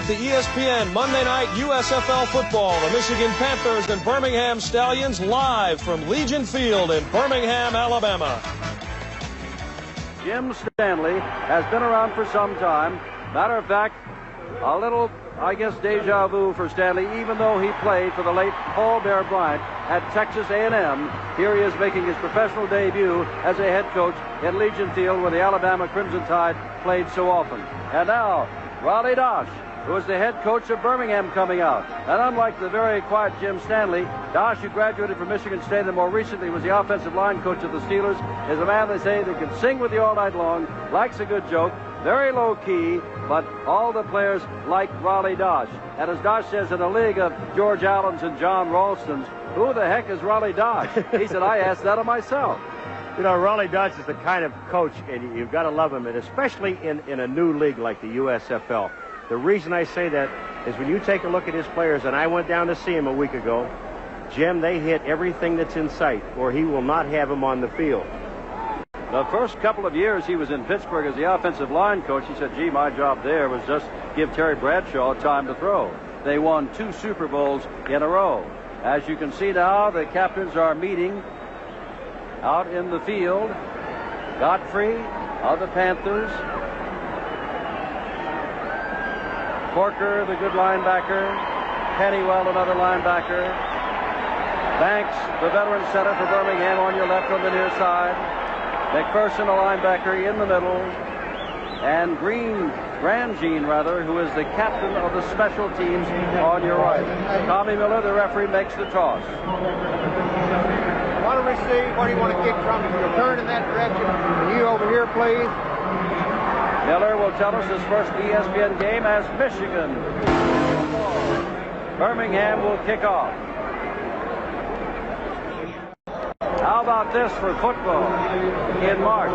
at the ESPN Monday night USFL football. The Michigan Panthers and Birmingham Stallions live from Legion Field in Birmingham, Alabama. Jim Stanley has been around for some time. Matter of fact, a little, I guess, deja vu for Stanley, even though he played for the late Paul Bear Bryant at Texas A&M. Here he is making his professional debut as a head coach in Legion Field, where the Alabama Crimson Tide played so often. And now, Raleigh Dosh, who is the head coach of Birmingham, coming out. And unlike the very quiet Jim Stanley, Dosh, who graduated from Michigan State and more recently was the offensive line coach of the Steelers, is a man they say that can sing with you all night long, likes a good joke, very low key, but all the players like Raleigh Dosh. And as Dosh says, in a league of George Allens and John Ralstons, who the heck is Raleigh Dosh? He said, I asked that of myself. You know, Raleigh Dosh is the kind of coach, and you've got to love him, and especially in a new league like the USFL. The reason I say that is when you take a look at his players, and I went down to see him a week ago, Jim, they hit everything that's in sight, or he will not have him on the field. The first couple of years he was in Pittsburgh as the offensive line coach, he said, gee, my job there was just give Terry Bradshaw time to throw. They won 2 Super Bowls in a row. As you can see now, the captains are meeting out in the field. Godfrey of the Panthers. Corker, the good linebacker. Pennywell, another linebacker. Banks, the veteran center for Birmingham, on your left on the near side. McPherson, a linebacker, in the middle. And Grangine, who is the captain of the special teams, on your right. Tommy Miller, the referee, makes the toss. Want to receive? Where do you want to kick from? You want to turn in that direction? And you over here, please. Miller will tell us his first ESPN game as Michigan. Birmingham will kick off. How about this for football? In March,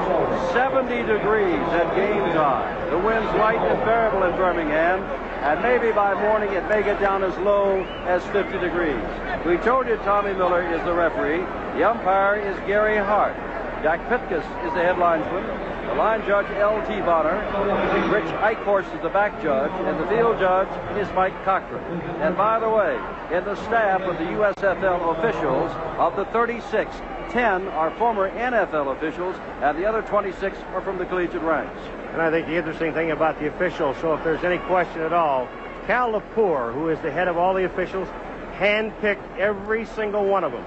70 degrees at game time. The wind's light and variable in Birmingham, and maybe by morning it may get down as low as 50 degrees. We told you Tommy Miller is the referee. The umpire is Gary Hart. Jack Pitkus is the head linesman. The line judge, L.T. Bonner. Rich Eichhorst is the back judge, and the field judge is Mike Cochran. And by the way, in the staff of the USFL officials, of the 36, 10 are former NFL officials, and the other 26 are from the collegiate ranks. And I think the interesting thing about the officials, so if there's any question at all, Cal Lepore, who is the head of all the officials, handpicked every single one of them.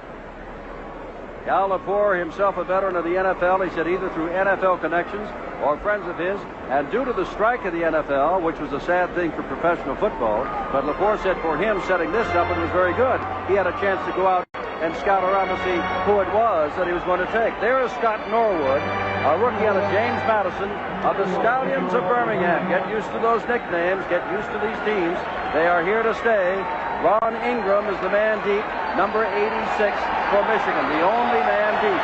Cal Lepore, himself a veteran of the NFL, he said either through NFL connections or friends of his, and due to the strike of the NFL, which was a sad thing for professional football, but Lepore said for him setting this up, it was very good. He had a chance to go out and scout around to see who it was that he was going to take. There is Scott Norwood, a rookie out of James Madison of the Stallions of Birmingham. Get used to those nicknames. Get used to these teams. They are here to stay. Ron Ingram is the man deep, number 86 for Michigan, the only man deep.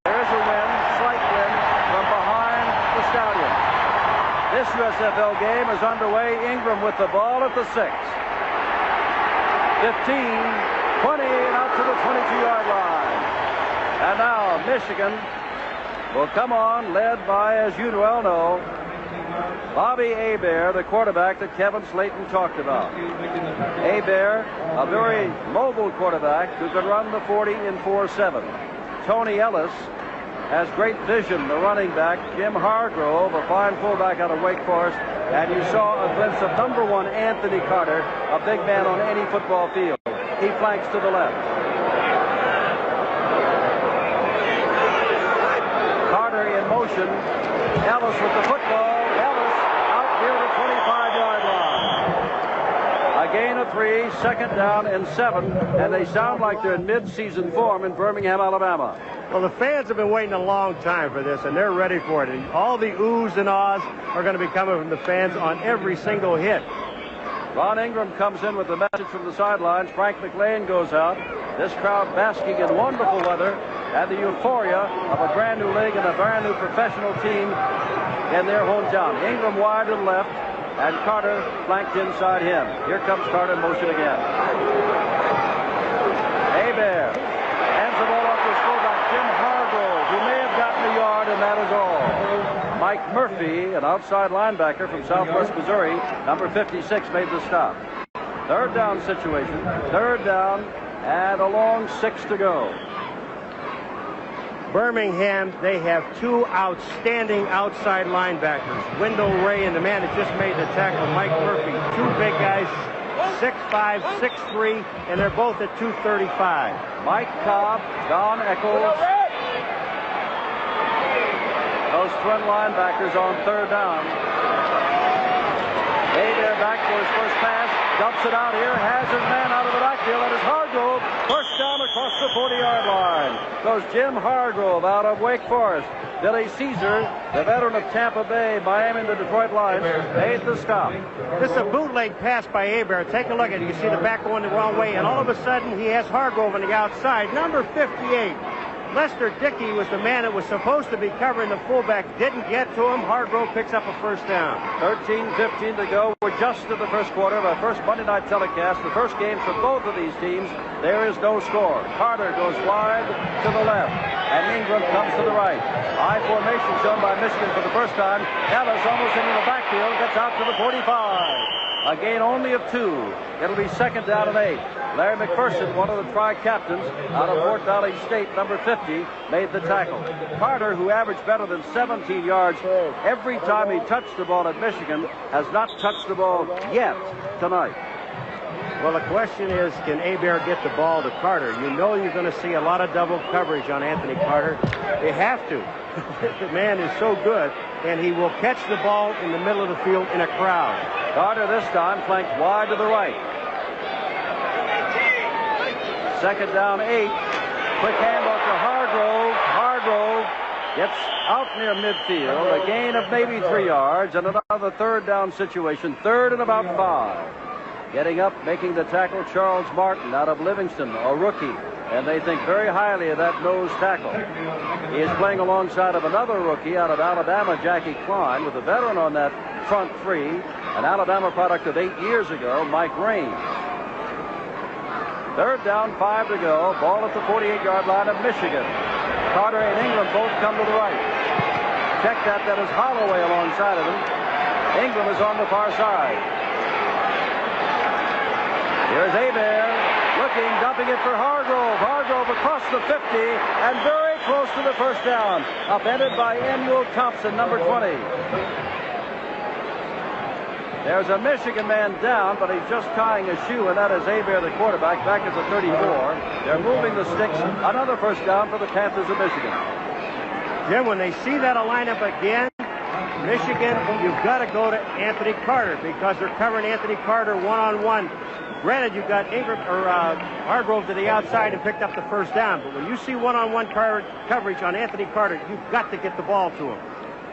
There's a win, slight win from behind the Stallions. This USFL game is underway. Ingram with the ball at the 6. 15, 20, and out to the 22-yard line. And now Michigan will come on, led by, as you well know, Bobby Hebert, the quarterback that Kevin Slayton talked about. Hebert, a very mobile quarterback who can run the 40 in 4.7. Tony Ellis has great vision, the running back. Jim Hargrove, a fine fullback out of Wake Forest. And you saw a glimpse of number 1 Anthony Carter, a big man on any football field. He flanks to the left. Carter in motion. Ellis with the football. Ellis out near the 25-yard line. A gain of 3, second down and 7, and they sound like they're in mid-season form in Birmingham, Alabama. Well, the fans have been waiting a long time for this, and they're ready for it. And all the oohs and ahs are going to be coming from the fans on every single hit. Ron Ingram comes in with the message from the sidelines. Frank McLean goes out. This crowd basking in wonderful weather and the euphoria of a brand new league and a brand new professional team in their hometown. Ingram wide to the left, and Carter flanked inside him. Here comes Carter in motion again. Hebert hands the ball off to his fullback, Jim Hargrove, who may have gotten a yard, and that is all. Mike Murphy, an outside linebacker from Southwest Missouri, number 56, made the stop. Third down situation. Third down and a long 6 to go. Birmingham, they have two outstanding outside linebackers. Wendell Ray and the man that just made the tackle, Mike Murphy. Two big guys, 6'5", 6'3", and they're both at 235. Mike Cobb, Don Eccles. Those twin linebackers on third down. Hebert back for his first pass. Dumps it out here. Has his man out of the backfield. That is Hargrove. First down across the 40-yard line. Goes Jim Hargrove out of Wake Forest. Billy Caesar, the veteran of Tampa Bay, Miami, and the Detroit Lions, made the stop. This is a bootleg pass by Hebert. Take a look at it. You can see the back going the wrong way, and all of a sudden he has Hargrove on the outside. Number 58. Lester Dickey was the man that was supposed to be covering the fullback. Didn't get to him. Hargrove picks up a first down. 13:15 to go. We're just in the first quarter of our first Monday night telecast. The first games for both of these teams. There is no score. Carter goes wide to the left, and Ingram comes to the right. High formation shown by Michigan for the first time. Ellis almost into the backfield. Gets out to the 45. A gain only of 2. It'll be second down and 8. Larry McPherson, one of the tri-captains out of Fort Valley State, number 50, made the tackle. Carter, who averaged better than 17 yards every time he touched the ball at Michigan, has not touched the ball yet tonight. Well, the question is, can Hebert get the ball to Carter? You know you're going to see a lot of double coverage on Anthony Carter. They have to. The man is so good, and he will catch the ball in the middle of the field in a crowd. Carter this time flanked wide to the right. Second down 8. Quick handoff to Hargrove. Hargrove gets out near midfield. A gain of maybe 3 yards, and another third down situation. Third and about 5. Getting up, making the tackle, Charles Martin out of Livingston, a rookie. And they think very highly of that nose tackle. He is playing alongside of another rookie out of Alabama, Jackie Klein, with a veteran on that front three, an Alabama product of 8 years ago, Mike Raines. Third down, 5 to go. Ball at the 48-yard line of Michigan. Carter and Ingram both come to the right. Check that. That is Holloway alongside of him. Ingram is on the far side. Here's Hebert looking, dumping it for Hargrove. Hargrove across the 50 and very close to the first down. Upended by Emil Thompson, number 20. There's a Michigan man down, but he's just tying a shoe, and that is Hebert, the quarterback, back at the 34. They're moving the sticks. Another first down for the Panthers of Michigan. Jim, when they see that lineup again, Michigan, you've got to go to Anthony Carter because they're covering Anthony Carter one-on-one. Granted, you've got Ingram or Hargrove to the outside and picked up the first down, but when you see one-on-one coverage on Anthony Carter, you've got to get the ball to him.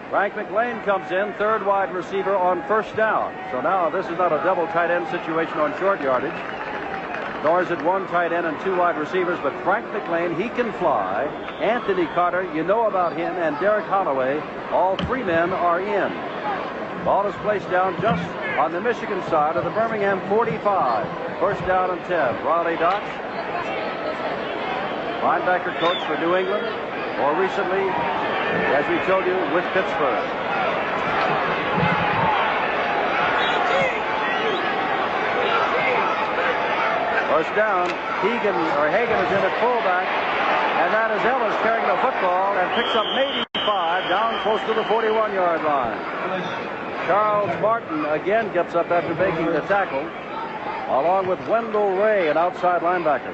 Frank McLean comes in, third wide receiver on first down. So now this is not a double tight end situation on short yardage, nor is it one tight end and 2 wide receivers, but Frank McLean, he can fly. Anthony Carter, you know about him, and Derek Holloway, all 3 men are in. Ball is placed down just on the Michigan side of the Birmingham 45. First down and 10. Riley Dotch, linebacker coach for New England, more recently, as we told you, with Pittsburgh. First down, Hagan is in at fullback, and that is Ellis carrying the football and picks up maybe 5 down close to the 41-yard line. Charles Martin again gets up after making the tackle, along with Wendell Ray, an outside linebacker.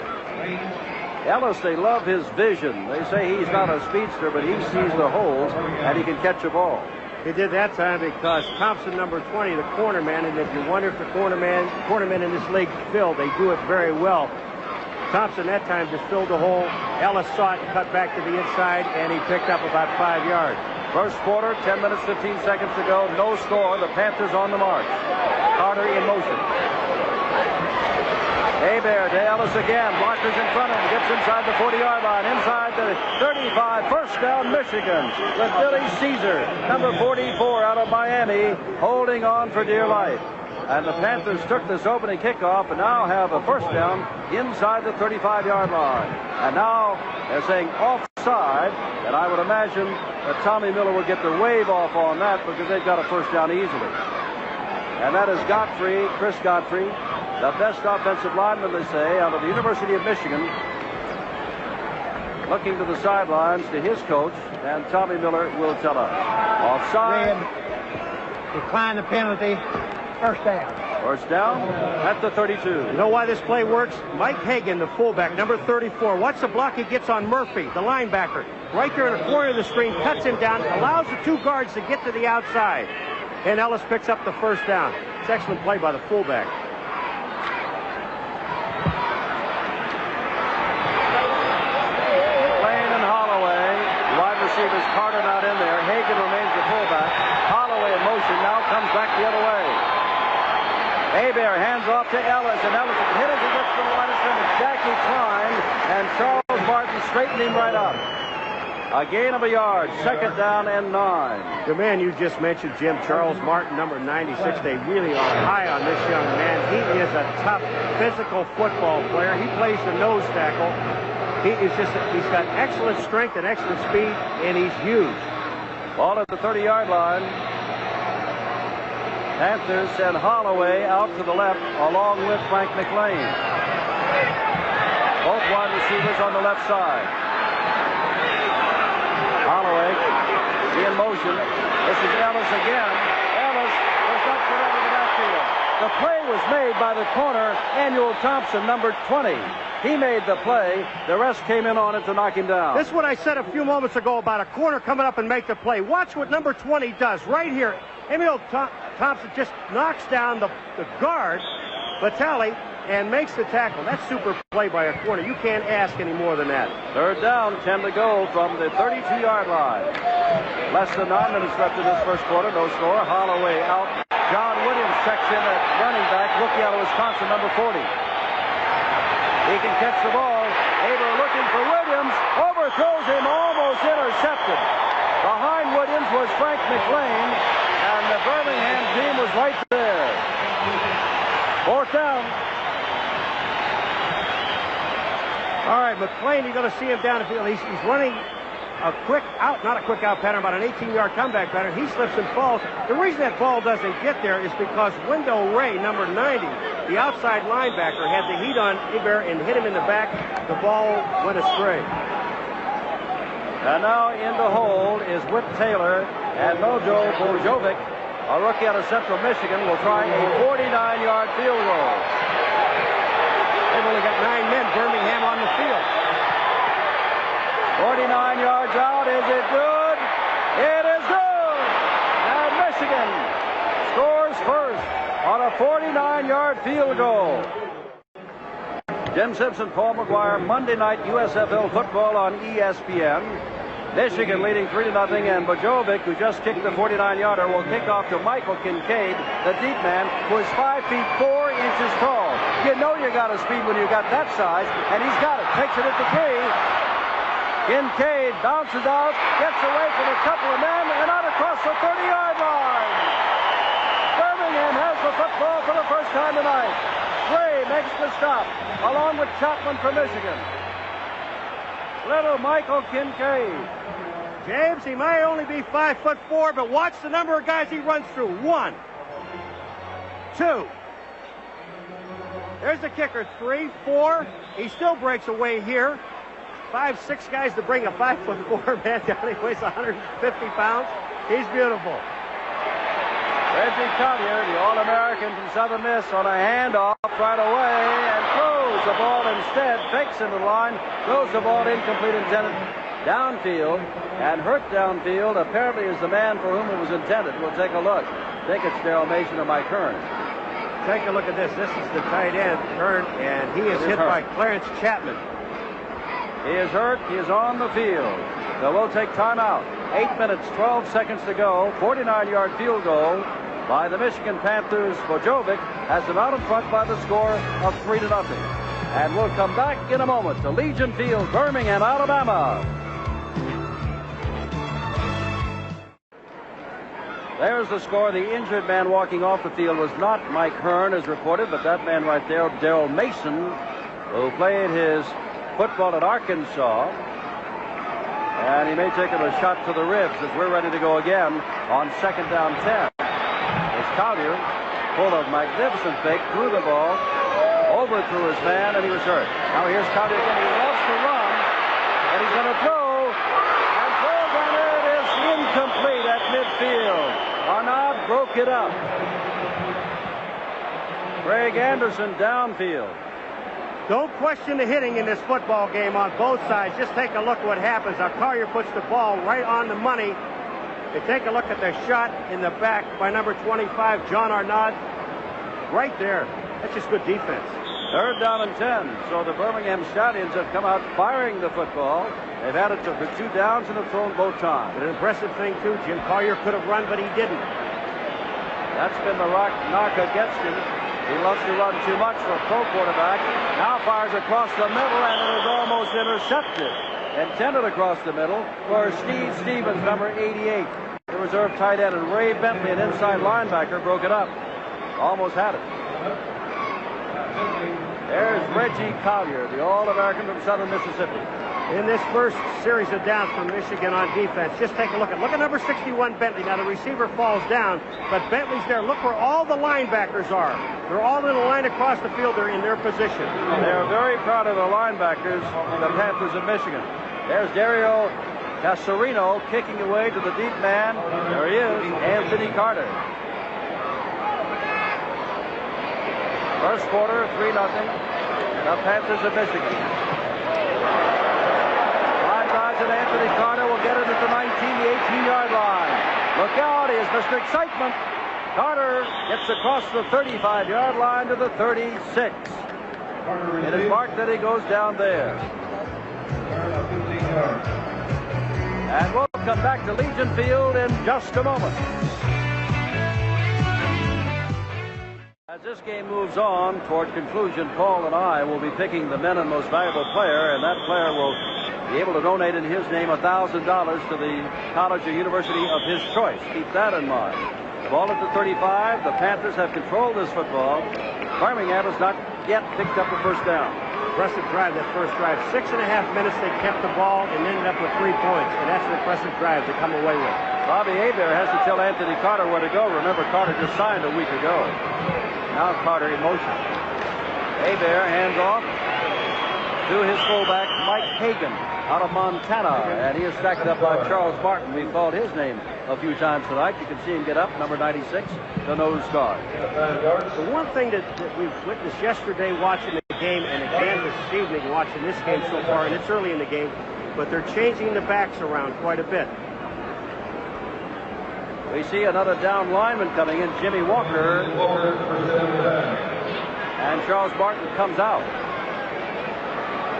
Ellis, they love his vision. They say he's not a speedster, but he sees the holes, and he can catch a ball. He did that time because Thompson, number 20, the corner man, and if you wonder if the cornermen in this league fill, they do it very well. Thompson that time just filled the hole. Ellis saw it and cut back to the inside, and he picked up about 5 yards. First quarter, 10 minutes, 15 seconds to go. No score. The Panthers on the march. Carter in motion. Hebert to Ellis again. Blockers in front of him. Gets inside the 40-yard line. Inside the 35. First down, Michigan. With Billy Caesar, number 44 out of Miami, holding on for dear life. And the Panthers took this opening kickoff and now have a first down inside the 35-yard line. And now they're saying offside, and I would imagine that Tommy Miller will get the wave off on that because they've got a first down easily. And that is Godfrey, Chris Godfrey, the best offensive lineman, they say, out of the University of Michigan, looking to the sidelines to his coach, and Tommy Miller will tell us. Offside. Decline the penalty. First down. First down at the 32. You know why this play works? Mike Hagan, the fullback, number 34. Watch the block he gets on Murphy, the linebacker. Right there in the corner of the screen, cuts him down, allows the two guards to get to the outside. And Ellis picks up the first down. It's an excellent play by the fullback. Lane and Holloway. Wide receivers Carter not in there. Hagan remains the fullback. Holloway in motion now comes back the other way. Hebert hands off to Ellis, and Ellis is hit as he gets to the line of scrimmage. Jackie climbed, and Charles Martin straightened him right up. A gain of a yard, second down and 9. The man you just mentioned, Jim, Charles Martin, number 96, they really are high on this young man. He is a tough, physical football player. He plays the nose tackle. He's got excellent strength and excellent speed, and he's huge. Ball at the 30-yard line. Panthers send Holloway out to the left along with Frank McLean. Both wide receivers on the left side. Holloway in motion. This is Ellis again. Ellis was not put out of the backfield. The play was made by the corner, Annual Thompson, number 20. He made the play. The rest came in on it to knock him down. This is what I said a few moments ago about a corner coming up and make the play. Watch what number 20 does right here. Emil Thompson just knocks down the guard, Vitale, and makes the tackle. That's super play by a corner. You can't ask any more than that. Third down, 10 to go from the 32-yard line. Less than 9 minutes left in this first quarter. No score. Holloway out. John Williams checks in at running back, rookie out of Wisconsin, number 40. He can catch the ball. Hebert looking for Williams. Overthrows him, almost intercepted. Behind Williams was Frank McLean, and the Birmingham team was right there. Fourth down. All right, McLean, you're going to see him down the field. He's running a quick out, not a quick out pattern, but an 18-yard comeback pattern. He slips and falls. The reason that ball doesn't get there is because Wendell Ray, number 90, the outside linebacker, had the heat on Hebert and hit him in the back. The ball went astray. And now in the hold is Whit Taylor, and Novo Bojovic, a rookie out of Central Michigan, will try a 49-yard field goal. They've only got 9 men, Birmingham on the field. 49 yards out. Is it good? It is good! And Michigan scores first on a 49-yard field goal. Jim Simpson, Paul McGuire, Monday night USFL football on ESPN. Michigan leading 3-0, and Bojovic, who just kicked the 49-yarder, will kick off to Michael Kincaid, the deep man, who is 5 feet 4 inches tall. You know you got a speed when you got that size, and he's got it. Takes it at the 3. Kincaid bounces out, gets away from a couple of men, and out across the 30-yard line. Birmingham has the football for the first time tonight. Gray makes the stop, along with Chapman from Michigan. Little Michael Kincaid. James, he might only be 5'4", but watch the number of guys he runs through. 1, 2. There's the kicker. 3, 4. He still breaks away here. 5, 6 guys to bring a 5'4" man down. He weighs 150 pounds. He's beautiful. Reggie Collier, the All-American from Southern Miss, on a handoff right away and throws the ball instead. Fakes into the line, throws the ball incomplete, intended downfield, and hurt downfield apparently is the man for whom it was intended. We'll take a look. I think it's Darrell Mason or Mike Kern. Take a look at this. This is the tight end, Kern, and he is hit by Clarence Chapman. He is hurt. He is on the field. So we'll take timeout. 8 minutes, 12 seconds to go. 49-yard field goal by the Michigan Panthers. Bojovic has them out in front by the score of 3-0. And we'll come back in a moment to Legion Field, Birmingham, Alabama. There's the score. The injured man walking off the field was not Mike Hearn, as reported, but that man right there, Daryl Mason, who played his football at Arkansas. And he may take a shot to the ribs as we're ready to go again on 2nd down 10. As Collier, full of magnificent fake, threw the ball, overthrew his man, and he was hurt. Now here's Collier again. He loves to run, and he's going to throw. And throws, and it is incomplete at midfield. Arnaud broke it up. Craig Anderson downfield. Don't question the hitting in this football game on both sides. Just take a look what happens. Now Collier puts the ball right on the money. You take a look at the shot in the back by number 25, John Arnaud. Right there. That's just good defense. 3rd down and 10. So the Birmingham Stallions have come out firing the football. They've had it for 2 downs and have thrown both times. An impressive thing, too. Jim Collier could have run, but he didn't. That's been the knock against him. He loves to run too much for a pro quarterback. Now fires across the middle, and it is almost intercepted. Intended across the middle for Steve Stevens, number 88. The reserve tight end, and Ray Bentley, an inside linebacker, broke it up. Almost had it. There's Reggie Collier, the All-American from Southern Mississippi. In this first series of downs from Michigan on defense, just take a look at number 61, Bentley. Now the receiver falls down, but Bentley's there. Look where all the linebackers are. They're all in a line across the field. They're in their position. They are very proud of the linebackers, the Panthers of Michigan. There's Dario Casarino kicking away to the deep man. There he is, Anthony Carter. First quarter, 3-0. The Panthers of Michigan. And Anthony Carter will get it at the 18-yard line. Look out, he is Mr. Excitement. Carter gets across the 35-yard line to the 36. It is marked that he goes down there. And we'll come back to Legion Field in just a moment. As this game moves on toward conclusion, Paul and I will be picking the men and most valuable player, and that player will be able to donate in his name $1,000 to the college or university of his choice. Keep that in mind. The ball at the 35. The Panthers have controlled this football. Birmingham has not yet picked up the first down. Impressive drive, that first drive. 6.5 minutes they kept the ball and ended up with 3 points. And that's an impressive drive to come away with. Bobby Hebert has to tell Anthony Carter where to go. Remember, Carter just signed a week ago. Now Carter in motion. Hebert hands off to his fullback, Mike Hagan, out of Montana, and he is stacked up by Charles Martin. We've called his name a few times tonight. You can see him get up, number 96, the nose guard. The one thing that we've witnessed yesterday watching the game, and again this evening watching this game so far, and it's early in the game, but they're changing the backs around quite a bit. We see another down lineman coming in, Jimmy Walker, and Charles Martin comes out.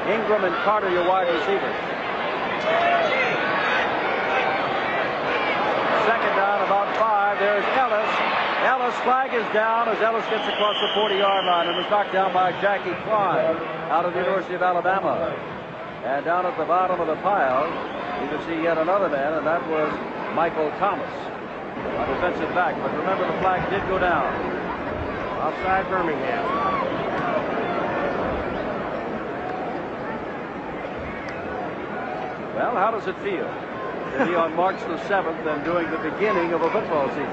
Ingram and Carter, your wide receivers. 2nd down, about 5. There's Ellis. Ellis' flag is down as Ellis gets across the 40-yard line and was knocked down by Jackie Klein out of the University of Alabama. And down at the bottom of the pile, you can see yet another man, and that was Michael Thomas, a defensive back. But remember, the flag did go down. Offside Birmingham. Well, how does it feel to be on March the 7th and doing the beginning of a football season?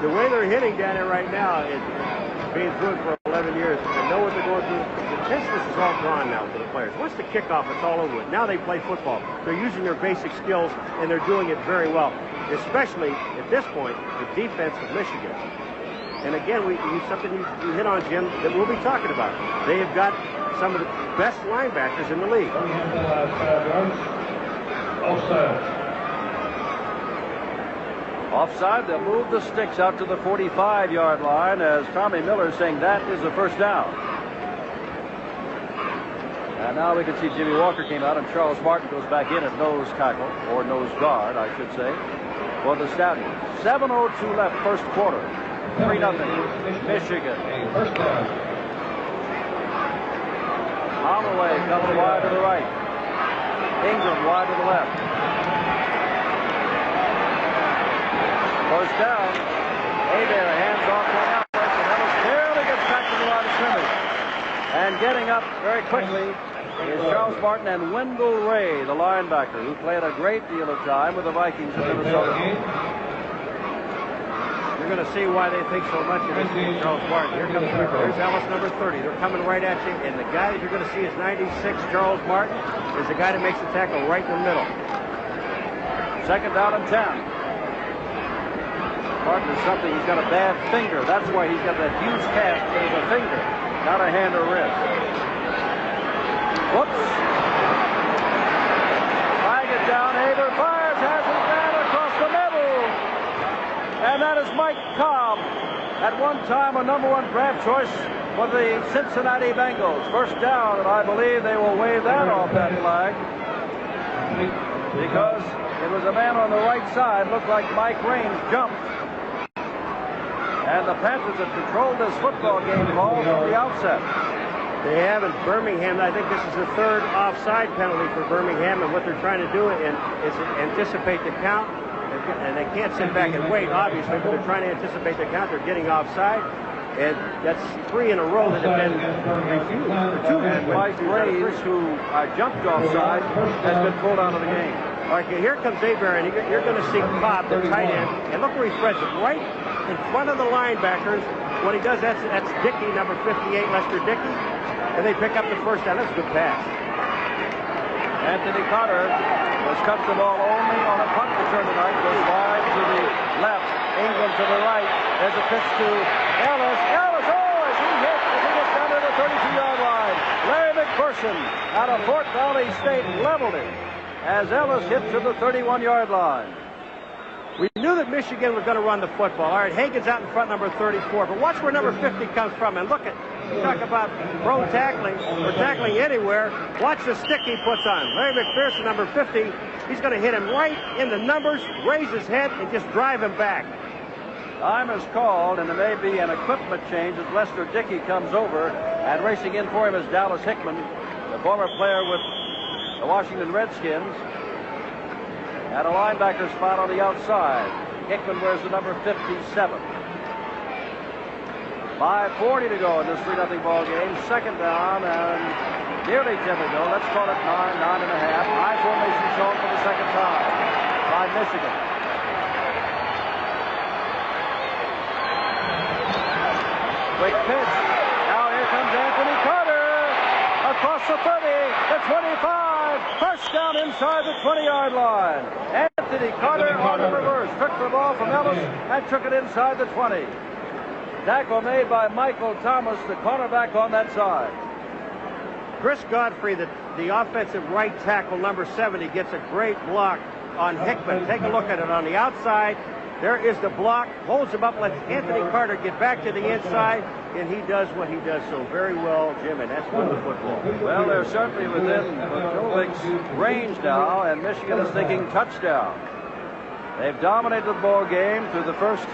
The way they're hitting down there right now, it's being through it for 11 years. They know what they're going through. The tenseness is all gone now for the players. Once the kickoff, it's all over with. Now they play football. They're using their basic skills, and they're doing it very well, especially at this point, the defense of Michigan. And again, something you hit on, Jim, that we'll be talking about. They have got some of the best linebackers in the league. Offside, they'll move the sticks out to the 45-yard line as Tommy Miller is saying that is a first down. And now we can see Jimmy Walker came out and Charles Martin goes back in at nose tackle, or nose guard, I should say, for the Stallions. 7:02 left, first quarter. 3-0, Michigan. First down. Holloway comes wide to the right. Ingram wide to the left. First down. Hebert hands off to Ellis, and Ellis barely gets back to the line of scrimmage. And getting up very quickly is Charles Martin and Wendell Ray, the linebacker, who played a great deal of time with the Vikings in Minnesota. You're going to see why they think so much of this Charles Martin. Here's Ellis, number 30. They're coming right at you, and the guy that you're going to see is 96, Charles Martin, is the guy that makes the tackle right in the middle. Second down and 10. Martin is something. He's got a bad finger. That's why he's got that huge cast in the finger, not a hand or wrist. Whoops. Flag it down. Hebert fires, has his man across the middle. And that is Mike Cobb, at one time a #1 draft choice for the Cincinnati Bengals. First down, and I believe they will wave that off that flag, because it was a man on the right side, looked like Mike Raines jumped. And the Panthers have controlled this football game, Paul, from the outset. They have in Birmingham. I think this is the third offside penalty for Birmingham, and what they're trying to do is anticipate the count, and they can't sit back and wait, obviously, but they're trying to anticipate the count. They're getting offside, and that's 3 in a row that have been refused. And Mike Raines, who jumped offside, has been pulled out of the game. All right, here comes Hebert, and you're going to see Cobb, the tight end, and look where he threads it, right in front of the linebackers. What he does, that's Dickey, number 58, Lester Dickey, and they pick up the first down. That's a good pass. Anthony Carter has cut the ball only on a punt return tonight. Goes wide to the left, Ingram to the right. There's a pitch to Ellis. Ellis, oh, is he hit? As he gets down to the 32-yard line. Larry McPherson out of Fort Valley State leveled it as Ellis hit to the 31-yard line. We knew that Michigan was going to run the football. All right, Hagen's out in front, number 34. But watch where number 50 comes from. And look at, talk about prone tackling or tackling anywhere. Watch the stick he puts on. Larry McPherson, number 50, he's going to hit him right in the numbers, raise his head, and just drive him back. Time is called, and there may be an equipment change as Lester Dickey comes over. And racing in for him is Dallas Hickman, the former player with the Washington Redskins. At a linebacker spot on the outside. Hickman wears the number 57. 5:40 to go in this 3-0 ball game. Second down and nearly 10 to go. Let's call it 9.5. High formation shown for the second time by Michigan. Quick pitch. Now here comes Anthony Carter. Across the 30, the 25. First down inside the 20-yard line. Anthony Carter on the reverse. Took the ball from Ellis and took it inside the 20. Tackle made by Michael Thomas, the cornerback on that side. Chris Godfrey, the offensive right tackle, number 70, gets a great block on Hickman. Take a look at it on the outside. There is the block. Holds him up, lets Anthony Carter get back to the inside, and he does what he does so very well, Jim, and that's good football. Well, they're certainly within Bojovic's range now, and Michigan is thinking touchdown. They've dominated the ball game through the first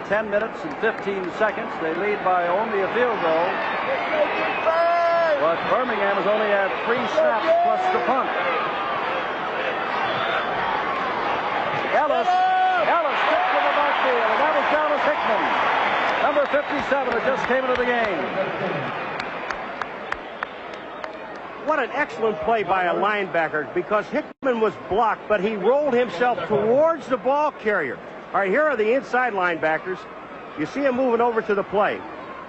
10 minutes and 15 seconds. They lead by only a field goal. But Birmingham has only had 3 snaps plus the punt. Ellis kicked to the backfield, and that was Dallas Hickman. Number 57 that just came into the game. What an excellent play by a linebacker, because Hickman was blocked, but he rolled himself towards the ball carrier. All right, here are the inside linebackers. You see him moving over to the play.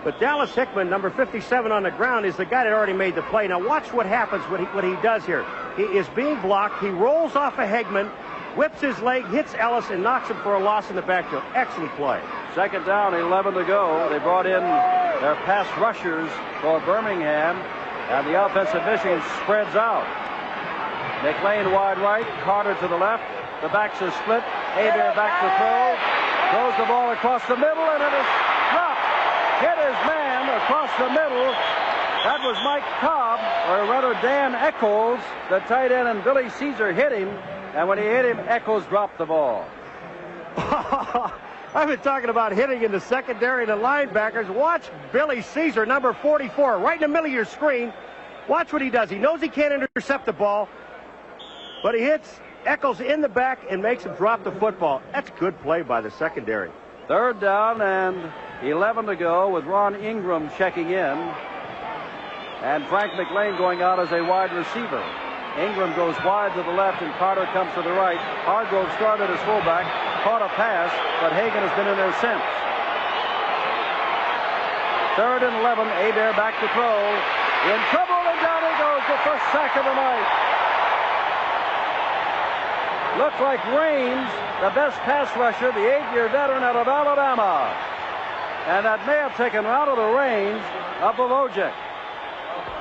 But Dallas Hickman, number 57 on the ground, is the guy that already made the play. Now watch what happens, what he does here. He is being blocked. He rolls off of Hickman, whips his leg, hits Ellis, and knocks him for a loss in the backfield. Excellent play. Second down, 11 to go. They brought in their pass rushers for Birmingham, and the offensive Michigan spreads out. McLean wide right, Carter to the left. The backs are split. Hebert back to throw. Throws the ball across the middle, and it is dropped. Hit his man across the middle. That was Mike Cobb, or rather Dan Eccles, the tight end, and Billy Caesar hit him. And when he hit him, Eccles dropped the ball. I've been talking about hitting in the secondary and the linebackers. Watch Billy Caesar, number 44, right in the middle of your screen. Watch what he does. He knows he can't intercept the ball, but he hits Eccles in the back and makes him drop the football. That's good play by the secondary. Third down and 11 to go with Ron Ingram checking in. And Frank McLean going out as a wide receiver. Ingram goes wide to the left and Carter comes to the right. Hargrove started as fullback, caught a pass, but Hagan has been in there since. Third and 11, Hebert back to throw. In trouble, and down he goes, the first sack of the night. Looks like Raines, the best pass rusher, the 8-year veteran out of Alabama. And that may have taken him out of the range of Bojovic.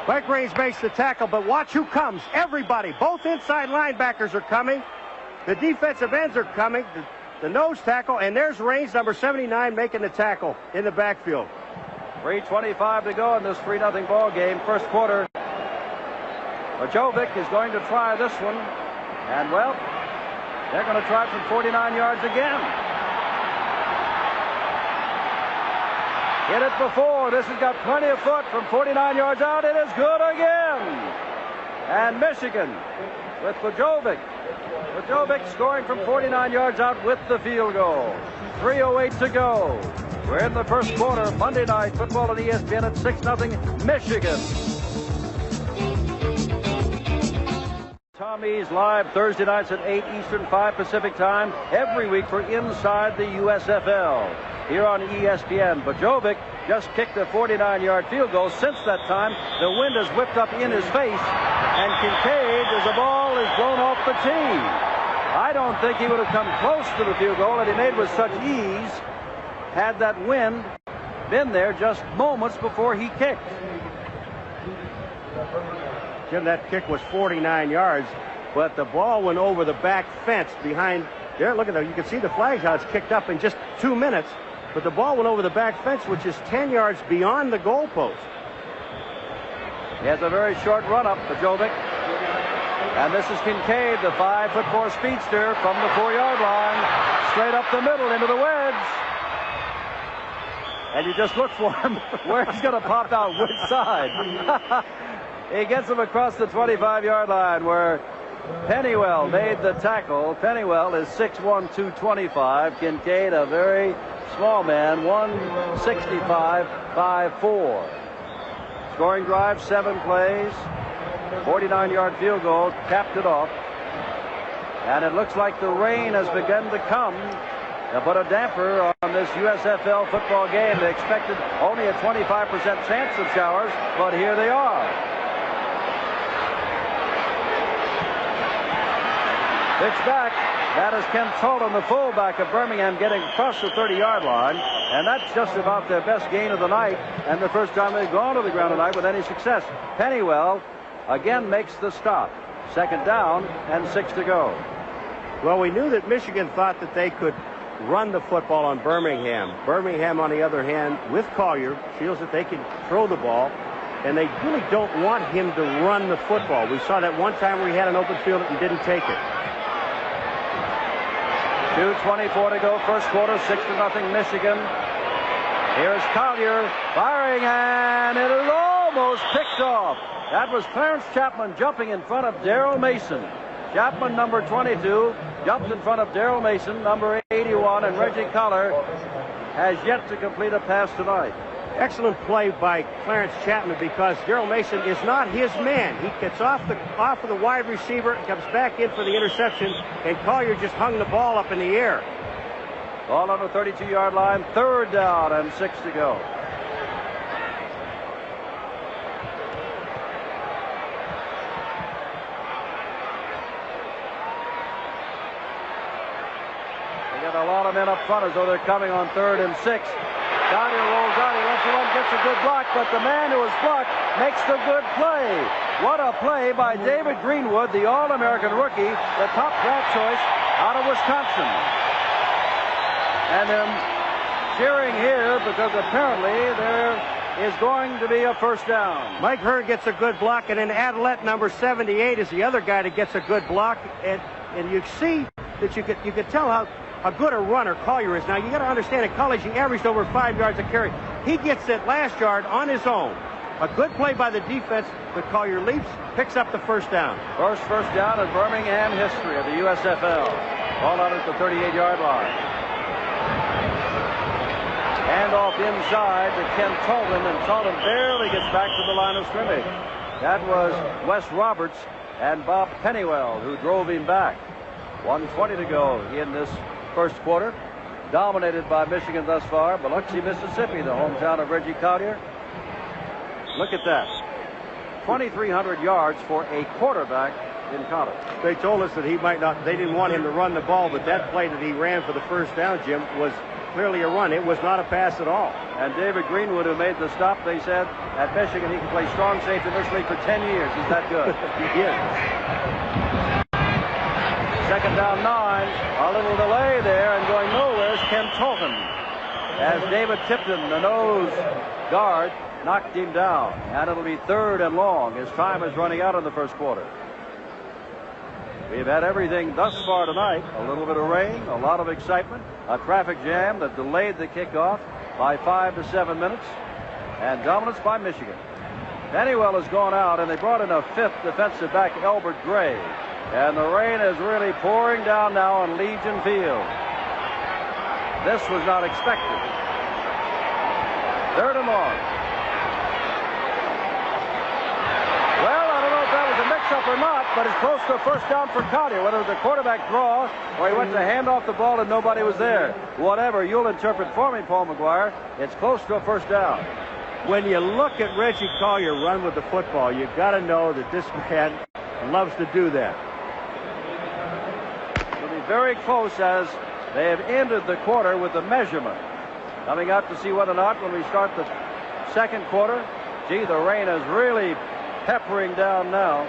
Mike Raines makes the tackle, but watch who comes. Everybody, both inside linebackers are coming. The defensive ends are coming. The nose tackle, and there's Raines, number 79, making the tackle in the backfield. 3:25 to go in this 3-0 ball game. First quarter. Bojovic is going to try this one. And, well, they're going to try from 49 yards again. Hit it before. This has got plenty of foot from 49 yards out. It is good again. And Michigan with Bojovic. Bojovic scoring from 49 yards out with the field goal. 3:08 to go. We're in the first quarter. Monday Night Football on ESPN at 6-0 Michigan. Tommy's live Thursday nights at 8 Eastern, 5 Pacific time every week for Inside the USFL. Here on ESPN, Bojovic just kicked a 49-yard field goal. Since that time, the wind has whipped up in his face, and Kincaid, as the ball is blown off the tee. I don't think he would have come close to the field goal that he made with such ease had that wind been there just moments before he kicked. Jim, that kick was 49 yards, but the ball went over the back fence behind there. Look at that. You can see the flag how it's kicked up in just 2 minutes, but the ball went over the back fence, which is 10 yards beyond the goalpost. He has a very short run-up, Bojovic. And this is Kincaid, the 5'4" speedster from the 4-yard line, straight up the middle into the wedge. And you just look for him where he's going to pop out, which side. He gets him across the 25-yard line where Pennywell made the tackle. Pennywell is 6'1", 225. Kincaid, a very small man, 165, 5'4". Scoring drive, 7 plays. 49-yard field goal, capped it off. And it looks like the rain has begun to come. They'll put a damper on this USFL football game. They expected only a 25% chance of showers, but here they are. Pitch back. That is Ken Tolan, the fullback of Birmingham, getting across the 30-yard line. And that's just about their best gain of the night and the first time they've gone to the ground tonight with any success. Pennywell again makes the stop. Second down and 6 to go. Well, we knew that Michigan thought that they could run the football on Birmingham. Birmingham, on the other hand, with Collier, feels that they can throw the ball, and they really don't want him to run the football. We saw that one time where he had an open field and didn't take it. 2:24 to go, first quarter, 6-0 Michigan. Here's Collier firing, and it is almost picked off. That was Clarence Chapman jumping in front of Darrell Mason. Chapman, number 22, jumped in front of Darrell Mason, number 81, and Reggie Collier has yet to complete a pass tonight. Excellent play by Clarence Chapman, because Darrell Mason is not his man. He gets off of the wide receiver and comes back in for the interception, and Collier just hung the ball up in the air. Ball on the 32-yard line, third down and 6 to go. They got a lot of men up front as though they're coming on 3rd and 6. Collier rolls out, he lets the run, gets a good block, but the man who was blocked makes the good play. What a play by David Greenwood, the All-American rookie, the top draft choice out of Wisconsin. And then cheering here because apparently there is going to be a first down. Mike Hearn gets a good block, and then Adelet, number 78, is the other guy that gets a good block. And you see that you could tell how good a runner Collier is. Now, you got to understand, in college, he averaged over 5 yards a carry. He gets that last yard on his own. A good play by the defense, but Collier leaps, picks up the first down. First down in Birmingham history of the USFL. Ball out at the 38-yard line. Hand off inside to Ken Talton, and Talton barely gets back to the line of scrimmage. That was Wes Roberts and Bob Pennywell who drove him back. 1:20 to go in this first quarter. Dominated by Michigan thus far. Biloxi, Mississippi, the hometown of Reggie Collier. Look at that. 2,300 yards for a quarterback in college. They told us that he might not, they didn't want him to run the ball, but that play that he ran for the first down, Jim, was clearly a run. It was not a pass at all. And David Greenwood, who made the stop, they said at Michigan he can play strong safety in this league for 10 years. He's that good. He is. Second down 9. A little delay there, and going nowhere is Ken Talton. As David Tipton, the nose guard, knocked him down. And it'll be 3rd and long. His time is running out in the first quarter. We've had everything thus far tonight. A little bit of rain, a lot of excitement, a traffic jam that delayed the kickoff by 5 to 7 minutes, and dominance by Michigan. Pennywell has gone out, and they brought in a 5th defensive back, Albert Gray. And the rain is really pouring down now on Legion Field. This was not expected. 3rd and long. Well, I don't know if that was a mix-up or not, but it's close to a first down for Collier. Whether it was a quarterback draw or he went to hand off the ball and nobody was there. Whatever, you'll interpret for me, Paul McGuire. It's close to a first down. When you look at Reggie Collier run with the football, you've got to know that this man loves to do that. It'll be very close as they have ended the quarter with the measurement. Coming out to see whether or not when we start the second quarter, gee, the rain is really peppering down now.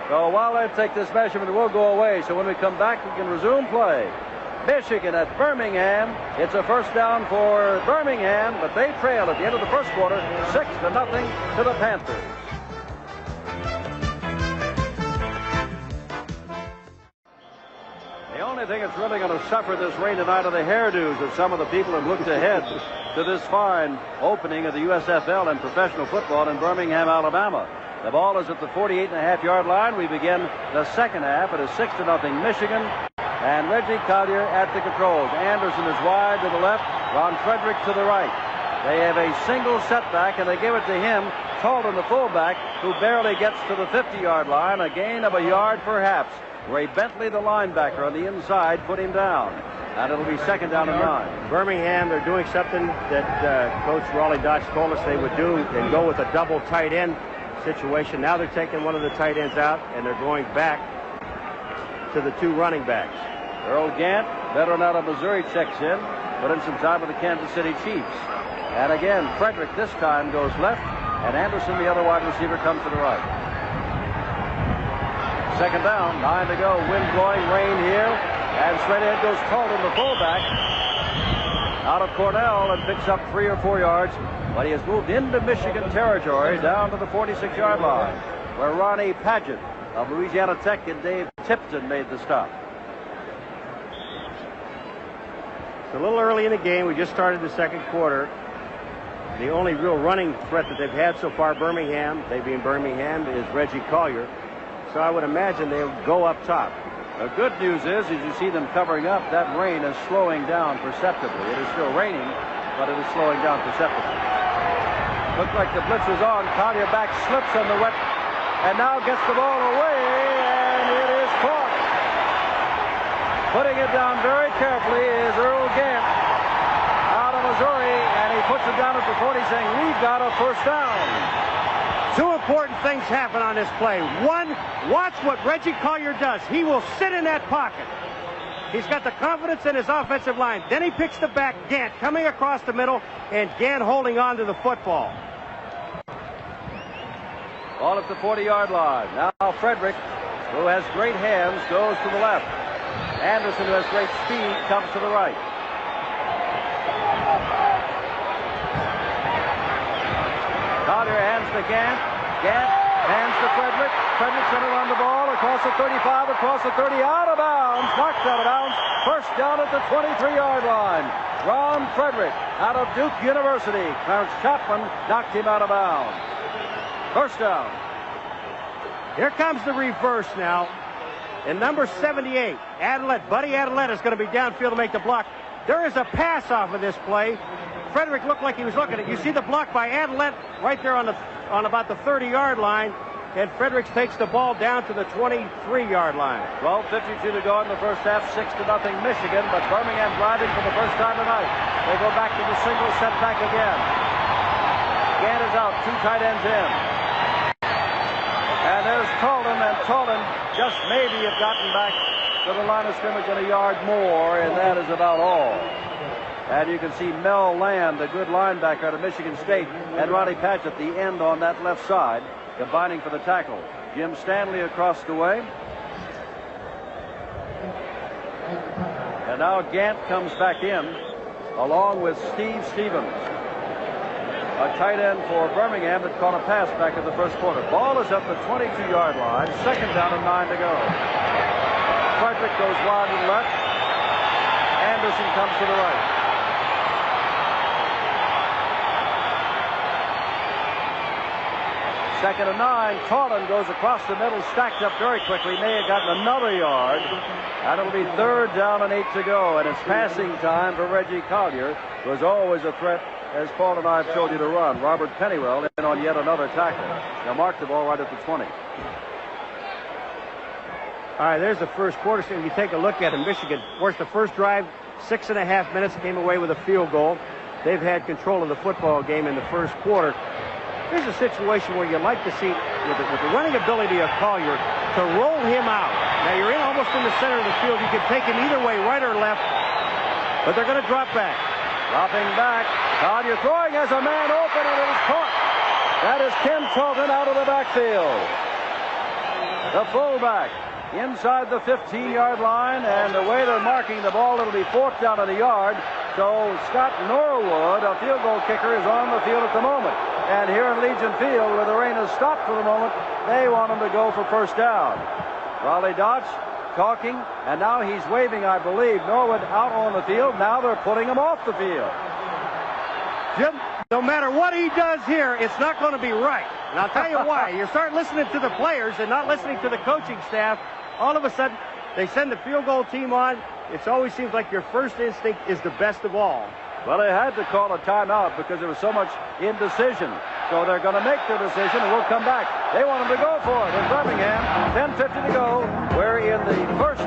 So while I take this measurement, it will go away. So when we come back, we can resume play. Michigan at Birmingham. It's a first down for Birmingham, but they trail at the end of the first quarter, 6-0 to the Panthers. The only thing that's really going to suffer this rain tonight are the hairdos of some of the people who looked ahead to this fine opening of the USFL and professional football in Birmingham, Alabama. The ball is at the 48.5-yard line. We begin the second half. It is 6-0 Michigan. And Reggie Collier at the controls. Anderson is wide to the left. Ron Frederick to the right. They have a single setback, and they give it to him, Talton, the fullback, who barely gets to the 50-yard line. A gain of a yard, perhaps. Ray Bentley, the linebacker, on the inside, put him down. And it'll be 2nd down and 9. Birmingham, they're doing something that Coach Raleigh Dodge told us they would do and go with a double tight end situation. Now they're taking one of the tight ends out, and they're going back to the 2 running backs. Earl Gant, veteran out of Missouri, checks in. Put in some time with the Kansas City Chiefs. And again, Frederick this time goes left, and Anderson, the other wide receiver, comes to the right. 2nd down, 9 to go. Wind blowing, rain here. And straight ahead goes Talton, the fullback, out of Cornell, and picks up 3 or 4 yards. But he has moved into Michigan territory down to the 46-yard line, where Ronnie Padgett of Louisiana Tech and Dave Tipton made the stop. It's a little early in the game. We just started the second quarter. The only real running threat that they've had so far, Birmingham, they being Birmingham, is Reggie Collier. So I would imagine they'll go up top. The good news is, as you see them covering up, that rain is slowing down perceptibly. It is still raining, but it is slowing down perceptibly. Looks like the blitz is on. Collier back slips on the wet, and now gets the ball away, and it is caught. Putting it down very carefully is Earl Gant out of Missouri, and he puts it down at the 40, saying, we've got a first down. 2 important things happen on this play. One, watch what Reggie Collier does. He will sit in that pocket. He's got the confidence in his offensive line. Then he picks the back, Gant coming across the middle, and Gant holding on to the football. Ball at the 40-yard line. Now Frederick, who has great hands, goes to the left. Anderson, who has great speed, comes to the right. Collier hands to Gant. Gant hands to Frederick. Frederick centered on the ball across the 35, across the 30, out of bounds. Knocked out of bounds. First down at the 23-yard line. Ron Frederick out of Duke University. Clarence Chapman knocked him out of bounds. First down. Here comes the reverse now. And number 78, Buddy Adelette is going to be downfield to make the block. There is a pass off of this play. Frederick looked like he was looking at it. You see the block by Adelette right there on about the 30-yard line. And Fredericks takes the ball down to the 23-yard line. 12:52 to go in the first half, 6-0 Michigan, but Birmingham driving for the first time tonight. They go back to the single setback again. Gant is out, 2 tight ends in. And there's Tolan, and Tolan just maybe have gotten back to the line of scrimmage in a yard more, and that is about all. And you can see Mel Land, the good linebacker out of Michigan State, and Ronnie Patch at the end on that left side, combining for the tackle. Jim Stanley across the way. And now Gant comes back in, along with Steve Stevens, a tight end for Birmingham that caught a pass back in the first quarter. Ball is at the 22-yard line. Second down and 9 to go. Frederick goes wide to the left. Anderson comes to the right. Second and 9. Tolan goes across the middle, stacked up very quickly. May have gotten another yard. And it'll be third down and 8 to go. And it's passing time for Reggie Collier, who is always a threat, as Paul and I have told you to run. Robert Pennywell in on yet another tackle. They'll mark the ball right at the 20. All right, there's the first quarter. So if you take a look at it, Michigan, of course, the first drive, 6.5 minutes, came away with a field goal. They've had control of the football game in the first quarter. Here's a situation where you like to see, with the running ability of Collier, to roll him out. Now, you're almost in the center of the field. You can take him either way, right or left, but they're going to drop back. Dropping back. Collier throwing as a man open, and it is caught. That is Ken Talton out of the backfield. The fullback inside the 15-yard line, and the way they're marking the ball, it'll be 4th down in the yard. So Scott Norwood, a field goal kicker, is on the field at the moment. And here in Legion Field, where the rain has stopped for the moment, they want him to go for first down. Raleigh Dodge talking, and now he's waving, I believe, Norwood out on the field. Now they're putting him off the field. Jim, no matter what he does here, it's not going to be right. And I'll tell you why. You start listening to the players and not listening to the coaching staff, all of a sudden, they send the field goal team on. It always seems like your first instinct is the best of all. Well, they had to call a timeout because there was so much indecision. So they're going to make their decision, and we'll come back. They want them to go for it in Birmingham. 10:50 to go. We're in the first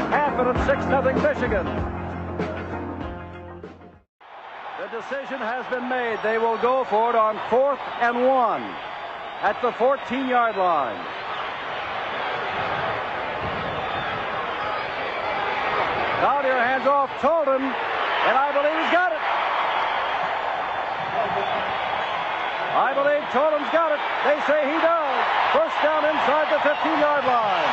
half, and it's 6-0 Michigan. The decision has been made. They will go for it on 4th and 1 at the 14-yard line. Collier hands off Tolan, and I believe he's got it. I believe Tolan's got it. They say he does. First down inside the 15-yard line.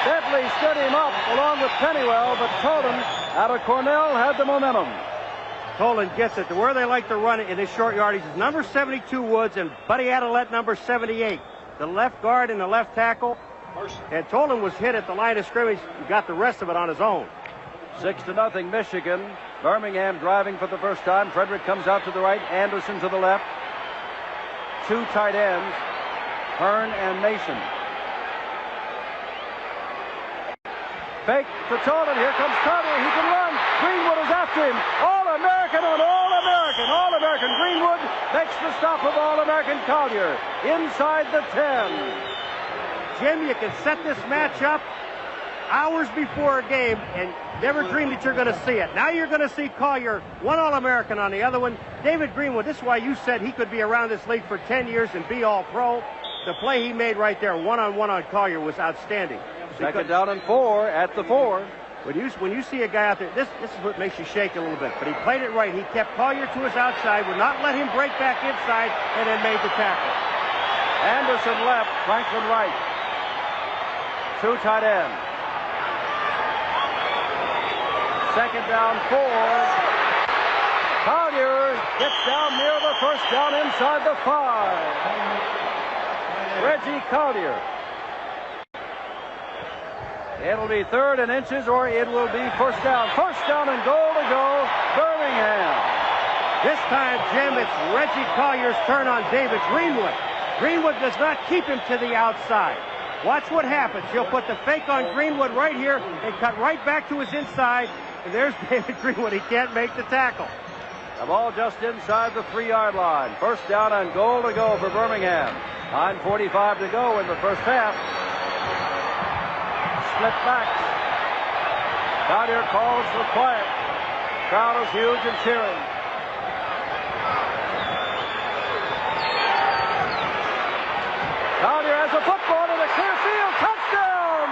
Bentley stood him up along with Pennywell, but Tolan out of Cornell had the momentum. Tolan gets it to where they like to run it in his short yardage. Number 72 Woods and Buddy Adelette, number 78. The left guard and the left tackle. And Tolan was hit at the line of scrimmage. He got the rest of it on his own. 6-0 Michigan. Birmingham driving for the first time. Frederick comes out to the right. Anderson to the left. 2 tight ends, Hearn and Mason. Fake to Tolan. Here comes Collier. He can run. Greenwood is after him. All-American on All-American. All-American. Greenwood makes the stop of All-American Collier inside the 10. Jim, you can set this match up hours before a game and never dream that you're going to see it. Now you're going to see Collier, one All-American on the other one. David Greenwood, this is why you said he could be around this league for 10 years and be All-Pro. The play he made right there, one-on-one on Collier, was outstanding. Second down and 4 at the 4. When you see a guy out there, this is what makes you shake a little bit. But he played it right. He kept Collier to his outside, would not let him break back inside, and then made the tackle. Anderson left, Franklin right. 2 tight ends. Second down 4. Collier gets down near the first down inside the 5. Reggie Collier. It'll be 3rd and inches, or it will be first down. First down and goal to go, Birmingham. This time, Jim, it's Reggie Collier's turn on David Greenwood. Greenwood does not keep him to the outside. Watch what happens. He'll put the fake on Greenwood right here and cut right back to his inside. And there's David Greenwood. He can't make the tackle. The ball just inside the 3-yard line. First down and goal to go for Birmingham. 9:45 to go in the first half. Split back. Collier calls for quiet. Crowd is huge and cheering. Collier has a football to the clear field. Touchdown!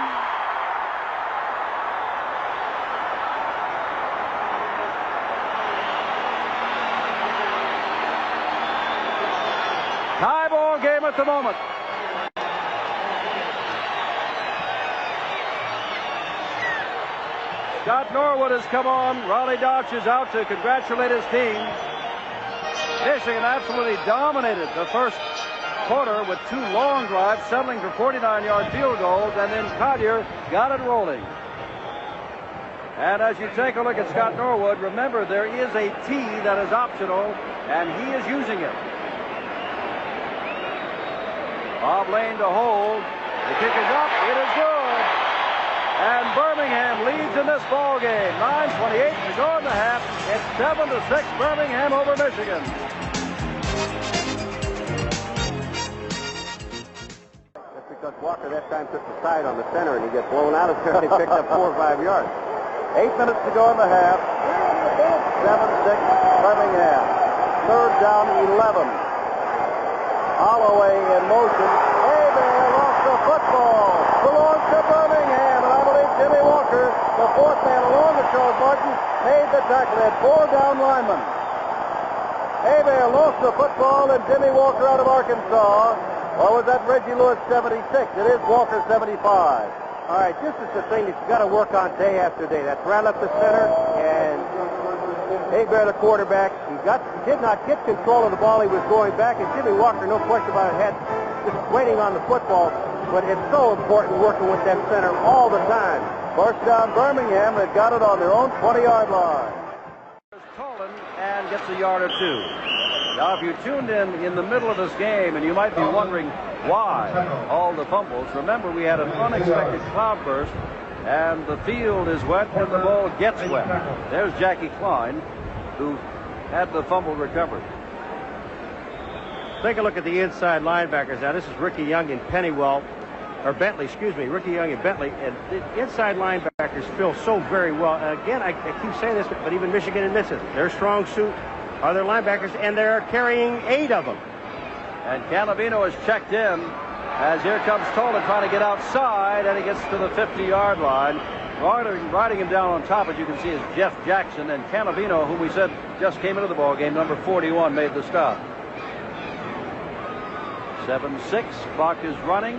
Tie ball game at the moment. Scott Norwood has come on. Ronnie Dodge is out to congratulate his team. Michigan absolutely dominated the first quarter with 2 long drives, settling for 49-yard field goals, and then Collier got it rolling. And as you take a look at Scott Norwood, remember there is a T that is optional, and he is using it. Bob Lane to hold. The kick is up. It is good. And Birmingham leads in this ball game. 9:28 to go in the half. It's 7-6 Birmingham over Michigan. That's because Walker that time took the side on the center and he gets blown out of there. He picked up 4 or 5 yards. 8 minutes to go in the half. 7-6 Birmingham. Third down 11. Holloway in motion. Hebert lost the football. Belongs to Birmingham. And I believe Jimmy Walker, the 4th man along with Charles Martin, made the tackle. They had 4 down linemen. Hebert lost the football, and Jimmy Walker out of Arkansas. Or was that Reggie Lewis 76? It is Walker 75. All right, this is the thing that you got to work on day after day. That's right up the center, and Hebert, the quarterback, he did not get control of the ball. He was going back, and Jimmy Walker, no question about it, had just waiting on the football. But it's so important working with that center all the time. First down Birmingham. They've got it on their own 20-yard line. Cullen and gets a yard or 2. Now, if you tuned in the middle of this game, and you might be wondering why all the fumbles, remember we had an unexpected cloudburst, and the field is wet and the ball gets wet. There's Jackie Klein, who had the fumble recovered. Take a look at the inside linebackers now. This is Ricky Young and Pennywell, or Bentley, excuse me, Ricky Young and Bentley. And the inside linebackers fill so very well. Again, I keep saying this, but even Michigan admits it. Their strong suit are their linebackers, and they're carrying 8 of them. And Canavino is checked in as here comes Tolan trying to get outside, and he gets to the 50-yard line. Riding him down on top, as you can see, is Jeff Jackson, and Canavino, whom we said just came into the ball game, number 41, made the stop. 7-6, clock is running,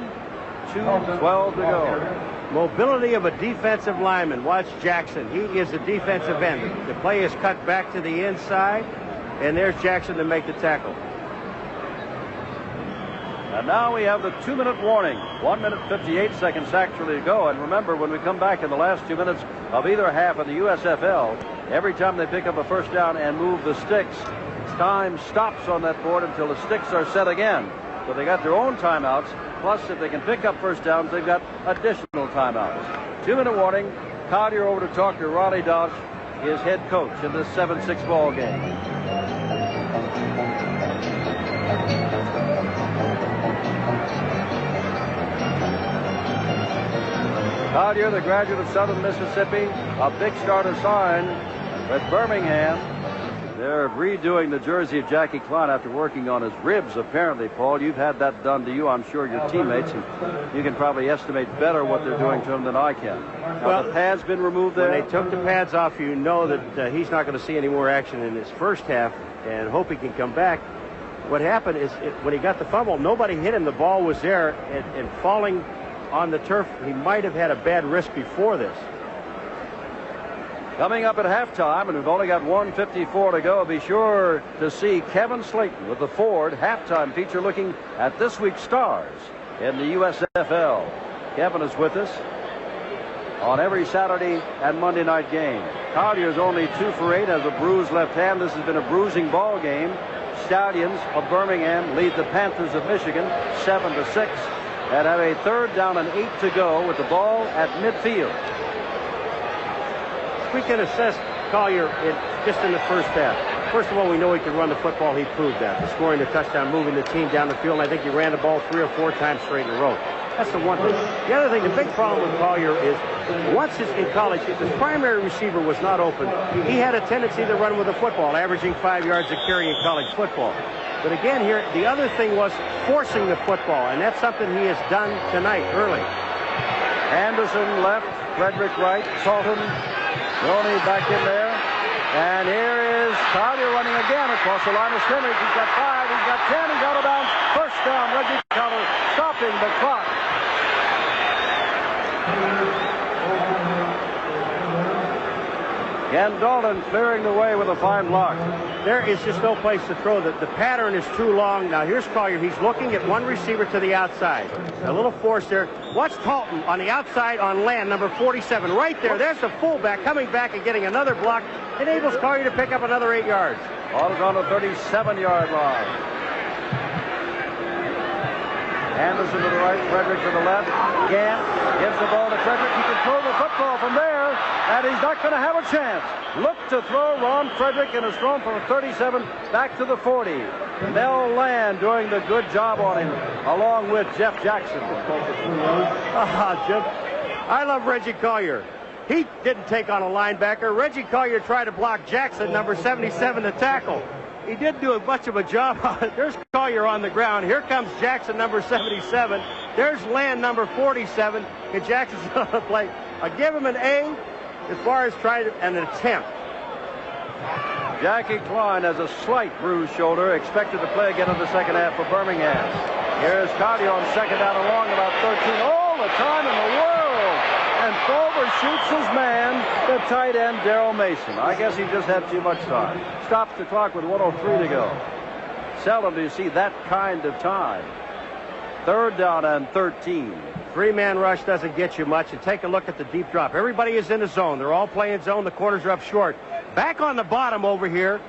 2:12 to go. Mobility of a defensive lineman. Watch Jackson. He is a defensive end. The play is cut back to the inside, and there's Jackson to make the tackle. And now we have the 2-minute warning. 1 minute 58 seconds actually to go. And remember, when we come back in the last 2 minutes of either half of the USFL, every time they pick up a first down and move the sticks, time stops on that board until the sticks are set again. So they got their own timeouts. Plus, if they can pick up first downs, they've got additional timeouts. 2-minute warning. Collier over to talk to Ronnie Dodge, his head coach in this 7-6 ball game. Collier, the graduate of Southern Mississippi, a big starter sign with Birmingham. They're redoing the jersey of Jackie Klein after working on his ribs, apparently, Paul. You've had that done to you, I'm sure, your teammates, and you can probably estimate better what they're doing to him than I can. Now, well, the pad's been removed there. When they took the pads off, you know that he's not going to see any more action in his first half, and hope he can come back. What happened is, when he got the fumble, nobody hit him. The ball was there, and falling on the turf, he might have had a bad wrist before this. Coming up at halftime, and we've only got 1:54 to go, be sure to see Kevin Slayton with the Ford halftime feature looking at this week's stars in the USFL. Kevin is with us on every Saturday and Monday night game. Collier's only 2 for 8, has a bruised left hand. This has been a bruising ball game. Stallions of Birmingham lead the Panthers of Michigan 7-6 and have a 3rd down and 8 to go with the ball at midfield. We can assess Collier just in the first half. First of all, we know he can run the football. He proved that. The scoring the touchdown, moving the team down the field, and I think he ran the ball 3 or 4 times straight in a row. That's the one thing. The other thing, the big problem with Collier is once in college, his primary receiver was not open. He had a tendency to run with the football, averaging 5 yards a carry in college football. But again here, the other thing was forcing the football, and that's something he has done tonight early. Anderson left, Frederick right, Salton, Roney back in there. And here is Collier running again across the line of scrimmage. He's got 5, he's got 10, he's out of bounds. First down, Reggie Collier stopping the clock. Again, Dalton clearing the way with a fine block. There is just no place to throw. The pattern is too long. Now here's Collier. He's looking at one receiver to the outside. A little force there. Watch Talton on the outside on land, number 47. Right there. There's the fullback coming back and getting another block. Enables Collier to pick up another 8 yards. Ball is on the 37-yard line. Anderson to the right, Frederick to the left. Gant gives the ball to Frederick. He can throw the football from there, and he's not going to have a chance. Look to throw Ron Frederick, and is thrown from the 37 back to the 40. Mel Land doing the good job on him, along with Jeff Jackson. Jim, I love Reggie Collier. He didn't take on a linebacker. Reggie Collier tried to block Jackson, number 77, to tackle. He didn't do much of a job on it. There's Collier on the ground. Here comes Jackson, number 77. There's Land, number 47. And Jackson's on the play. I give him an A as far as trying an attempt. Jackie Klein has a slight bruised shoulder, expected to play again in the second half for Birmingham. Here's Collier on second down and long, about 13. All the time in the world. And forward shoots his man, the tight end, Darrell Mason. I guess he just had too much time. Stops the clock with 1:03 to go. Seldom do you see that kind of time. 3rd down and 13. 3-man rush doesn't get you much. And take a look at the deep drop. Everybody is in the zone. They're all playing zone. The corners are up short. Back on the bottom over here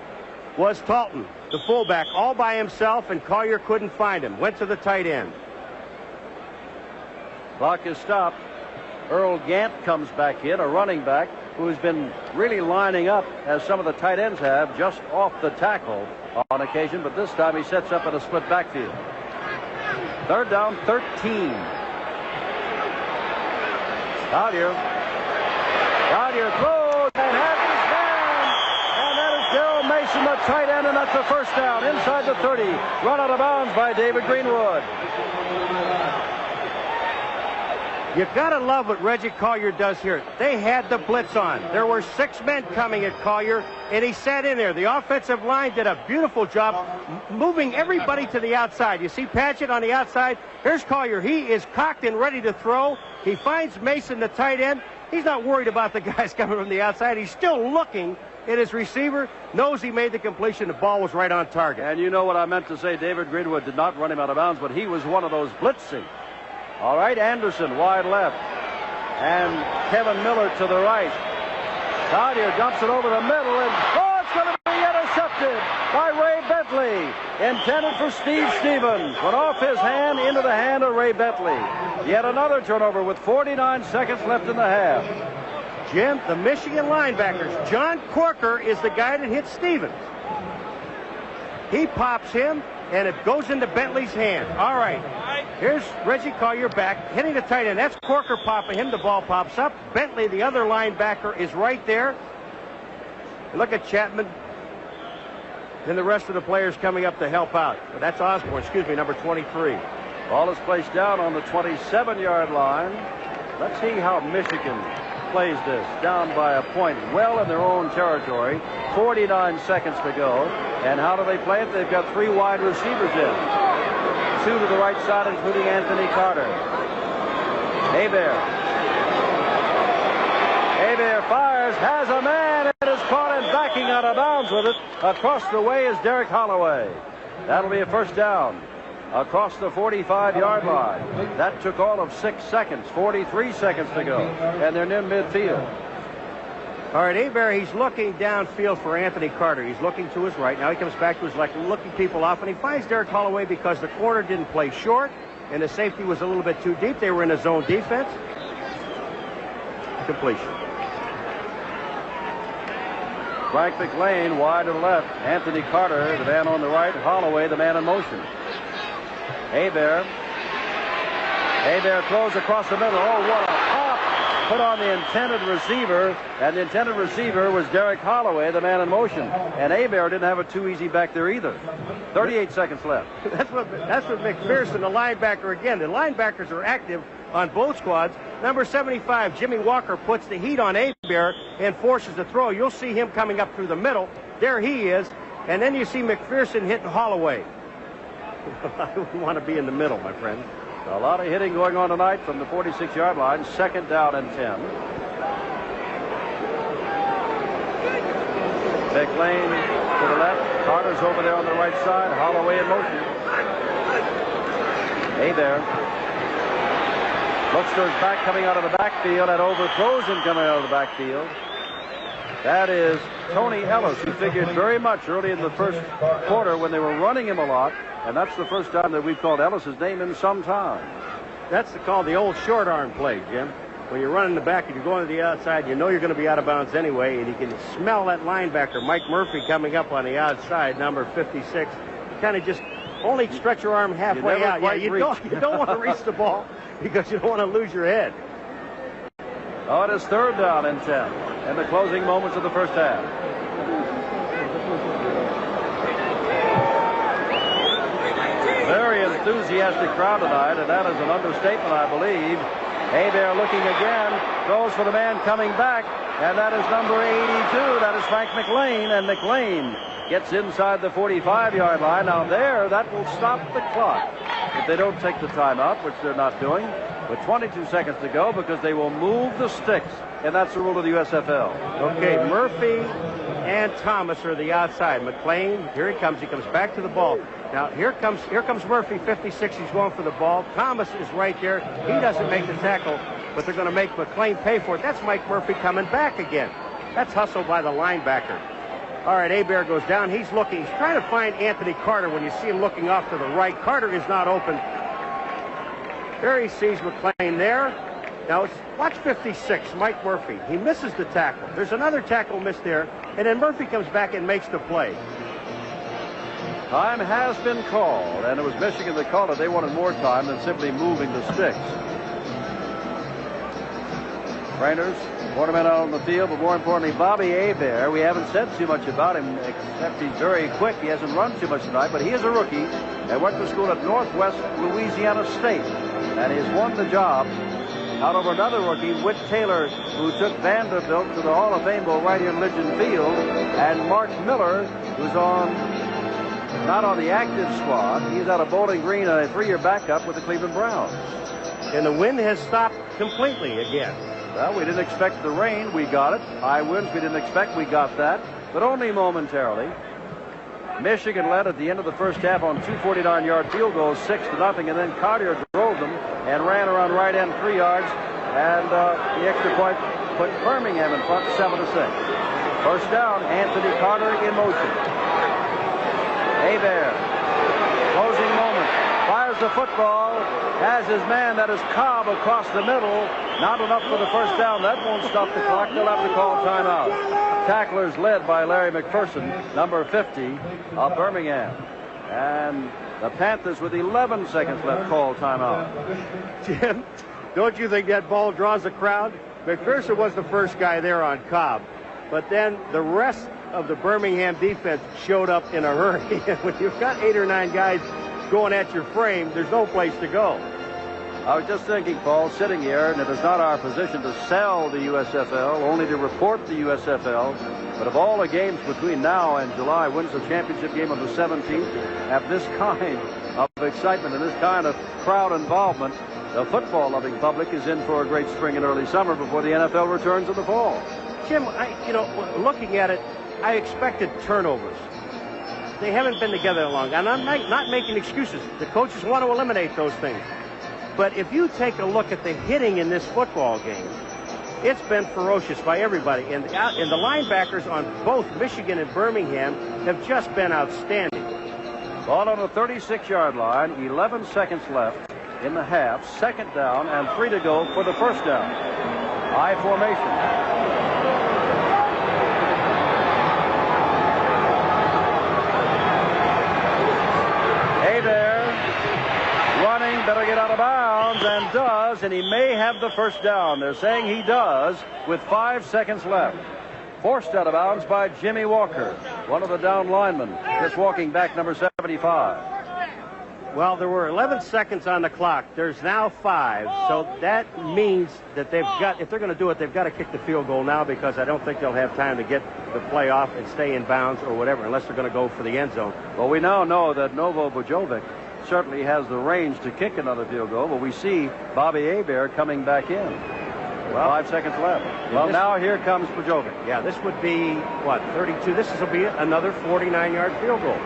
was Talton, the fullback, all by himself, and Collier couldn't find him. Went to the tight end. Clock is stopped. Earl Gant comes back in, a running back who's been really lining up, as some of the tight ends have, just off the tackle on occasion, but this time he sets up in a split backfield. 3rd down, 13. Collier throws and has his man, and that is Darrell Mason, the tight end, and that's the first down inside the 30. Run out of bounds by David Greenwood. You gotta love what Reggie Collier does here. They had the blitz on. There were 6 men coming at Collier, and he sat in there. The offensive line did a beautiful job moving everybody to the outside. You see Padgett on the outside. Here's Collier. He is cocked and ready to throw. He finds Mason, the tight end. He's not worried about the guys coming from the outside. He's still looking at his receiver. Knows he made the completion. The ball was right on target. And you know what I meant to say. David Greenwood did not run him out of bounds, but he was one of those blitzing. All right, Anderson wide left, and Kevin Miller to the right. Collier dumps it over the middle, and it's going to be intercepted by Ray Bentley. Intended for Steve Stevens. Went off his hand into the hand of Ray Bentley. Yet another turnover with 49 seconds left in the half. Jim, the Michigan linebackers, John Corker is the guy that hit Stevens. He pops him, and it goes into Bentley's hand. All right. Here's Reggie Collier back, hitting the tight end. That's Corker popping him. The ball pops up. Bentley, the other linebacker, is right there. Look at Chapman. And the rest of the players coming up to help out. That's Osborne, number 23. Ball is placed down on the 27-yard line. Let's see how Michigan plays this. Down by a point, well in their own territory. 49 seconds to go. And how do they play it? They've got 3 wide receivers in. 2 to the right side, including Anthony Carter. Hebert fires, has a man, and is caught and backing out of bounds with it. Across the way is Derek Holloway. That'll be a first down. Across the 45-yard line. That took all of 6 seconds. 43 seconds to go. And they're near midfield. All right, Hebert, he's looking downfield for Anthony Carter. He's looking to his right. Now he comes back to his left, looking people off, and he finds Derek Holloway because the corner didn't play short, and the safety was a little bit too deep. They were in a zone defense. Completion. Frank McLean wide to the left. Anthony Carter, the man on the right. Holloway, the man in motion. Hebert. Hebert throws across the middle. Oh, what a pop! Put on the intended receiver, and the intended receiver was Derek Holloway, the man in motion. And Hebert didn't have it too easy back there either. 38 seconds left. That's what McPherson, the linebacker, again. The linebackers are active on both squads. Number 75, Jimmy Walker, puts the heat on Hebert and forces the throw. You'll see him coming up through the middle. There he is. And then you see McPherson hitting Holloway. I wouldn't want to be in the middle, my friend. A lot of hitting going on tonight from the 46-yard line. 2nd down and 10. McLean to the left. Carter's over there on the right side. Holloway in motion. Hebert looks to his back coming out of the backfield and overthrows him coming out of the backfield. That is Tony Ellis, who figured very much early in the first quarter when they were running him a lot. And that's the first time that we've called Ellis's name in some time. That's called the old short arm play, Jim. When you're running the back and you're going to the outside, you know you're going to be out of bounds anyway, and you can smell that linebacker, Mike Murphy, coming up on the outside, number 56. You kind of just only stretch your arm halfway out. Yeah, you don't want to reach the ball because you don't want to lose your head. Oh, it is 3rd down and 10 in the closing moments of the first half. Very enthusiastic crowd tonight, and that is an understatement, I believe. Hebert looking again, throws for the man coming back, and that is number 82. That is Frank McLean, and McLean gets inside the 45-yard line. Now there, that will stop the clock if they don't take the timeout, which they're not doing, with 22 seconds to go, because they will move the sticks, and that's the rule of the USFL. Okay, Murphy and Thomas are the outside. McLean, here he comes back to the ball. Now, here comes Murphy, 56. He's going for the ball. Thomas is right there. He doesn't make the tackle, but they're going to make McLean pay for it. That's Mike Murphy coming back again. That's hustled by the linebacker. All right, Hebert goes down. He's looking. He's trying to find Anthony Carter when you see him looking off to the right. Carter is not open. There he sees McLean there. Now, watch 56, Mike Murphy. He misses the tackle. There's another tackle missed there, and then Murphy comes back and makes the play. Time has been called, and it was Michigan that called it. They wanted more time than simply moving the sticks. Trainers, quartermen out on the field, but more importantly, Bobby Hebert. We haven't said too much about him, except he's very quick. He hasn't run too much tonight, but he is a rookie and went to school at Northwest Louisiana State, and he's won the job out of another rookie, Whit Taylor, who took Vanderbilt to the Hall of Fame bowl right here in Legion Field, and Mark Miller, who's not on the active squad. He's out of Bowling Green on a 3-year backup with the Cleveland Browns. And the wind has stopped completely again. Well, we didn't expect the rain. We got it. High winds we didn't expect. We got that, but only momentarily. Michigan led at the end of the first half on 2 49-yard field goals, 6-0, and then Collier drove them and ran around right end 3 yards, and the extra point put Birmingham in front 7-6. First down, Anthony Carter in motion. Hebert, closing moment, fires the football, has his man, that is Cobb, across the middle. Not enough for the first down. That won't stop the clock. They'll have to call timeout. Tacklers led by Larry McPherson, number 50 of Birmingham. And the Panthers, with 11 seconds left, call timeout. Jim, don't you think that ball draws a crowd? McPherson was the first guy there on Cobb, but then the rest of the Birmingham defense showed up in a hurry. When you've got 8 or 9 guys going at your frame, there's no place to go. I was just thinking, Paul, sitting here, and it is not our position to sell the USFL, only to report the USFL. But of all the games between now and July, when's the championship game on the 17th? Have this kind of excitement and this kind of crowd involvement, the football-loving public is in for a great spring and early summer before the NFL returns in the fall. Jim, looking at it, I expected turnovers. They haven't been together that long, and I'm not making excuses. The coaches want to eliminate those things. But if you take a look at the hitting in this football game, It's been ferocious by everybody. And the linebackers on both Michigan and Birmingham have just been outstanding. Ball on the 36-yard line, 11 seconds left in the half, second down, and 3 to go for the first down. I formation. Hebert running, better get out of bounds, and does, and he may have the first down. They're saying he does with 5 seconds left. Forced out of bounds by Jimmy Walker, one of the down linemen, just walking back, number 75. Well, there were 11 seconds on the clock. There's now 5, so that means that they've got, if they're going to do it, they've got to kick the field goal now, because I don't think they'll have time to get the play off and stay in bounds or whatever, unless they're going to go for the end zone. Well, we now know that Novo Bojovic certainly has the range to kick another field goal, but we see Bobby Hebert coming back in. Well, 5 seconds left. Well, now here comes Bojovic. Yeah, this would be, what, 32? This will be another 49-yard field goal.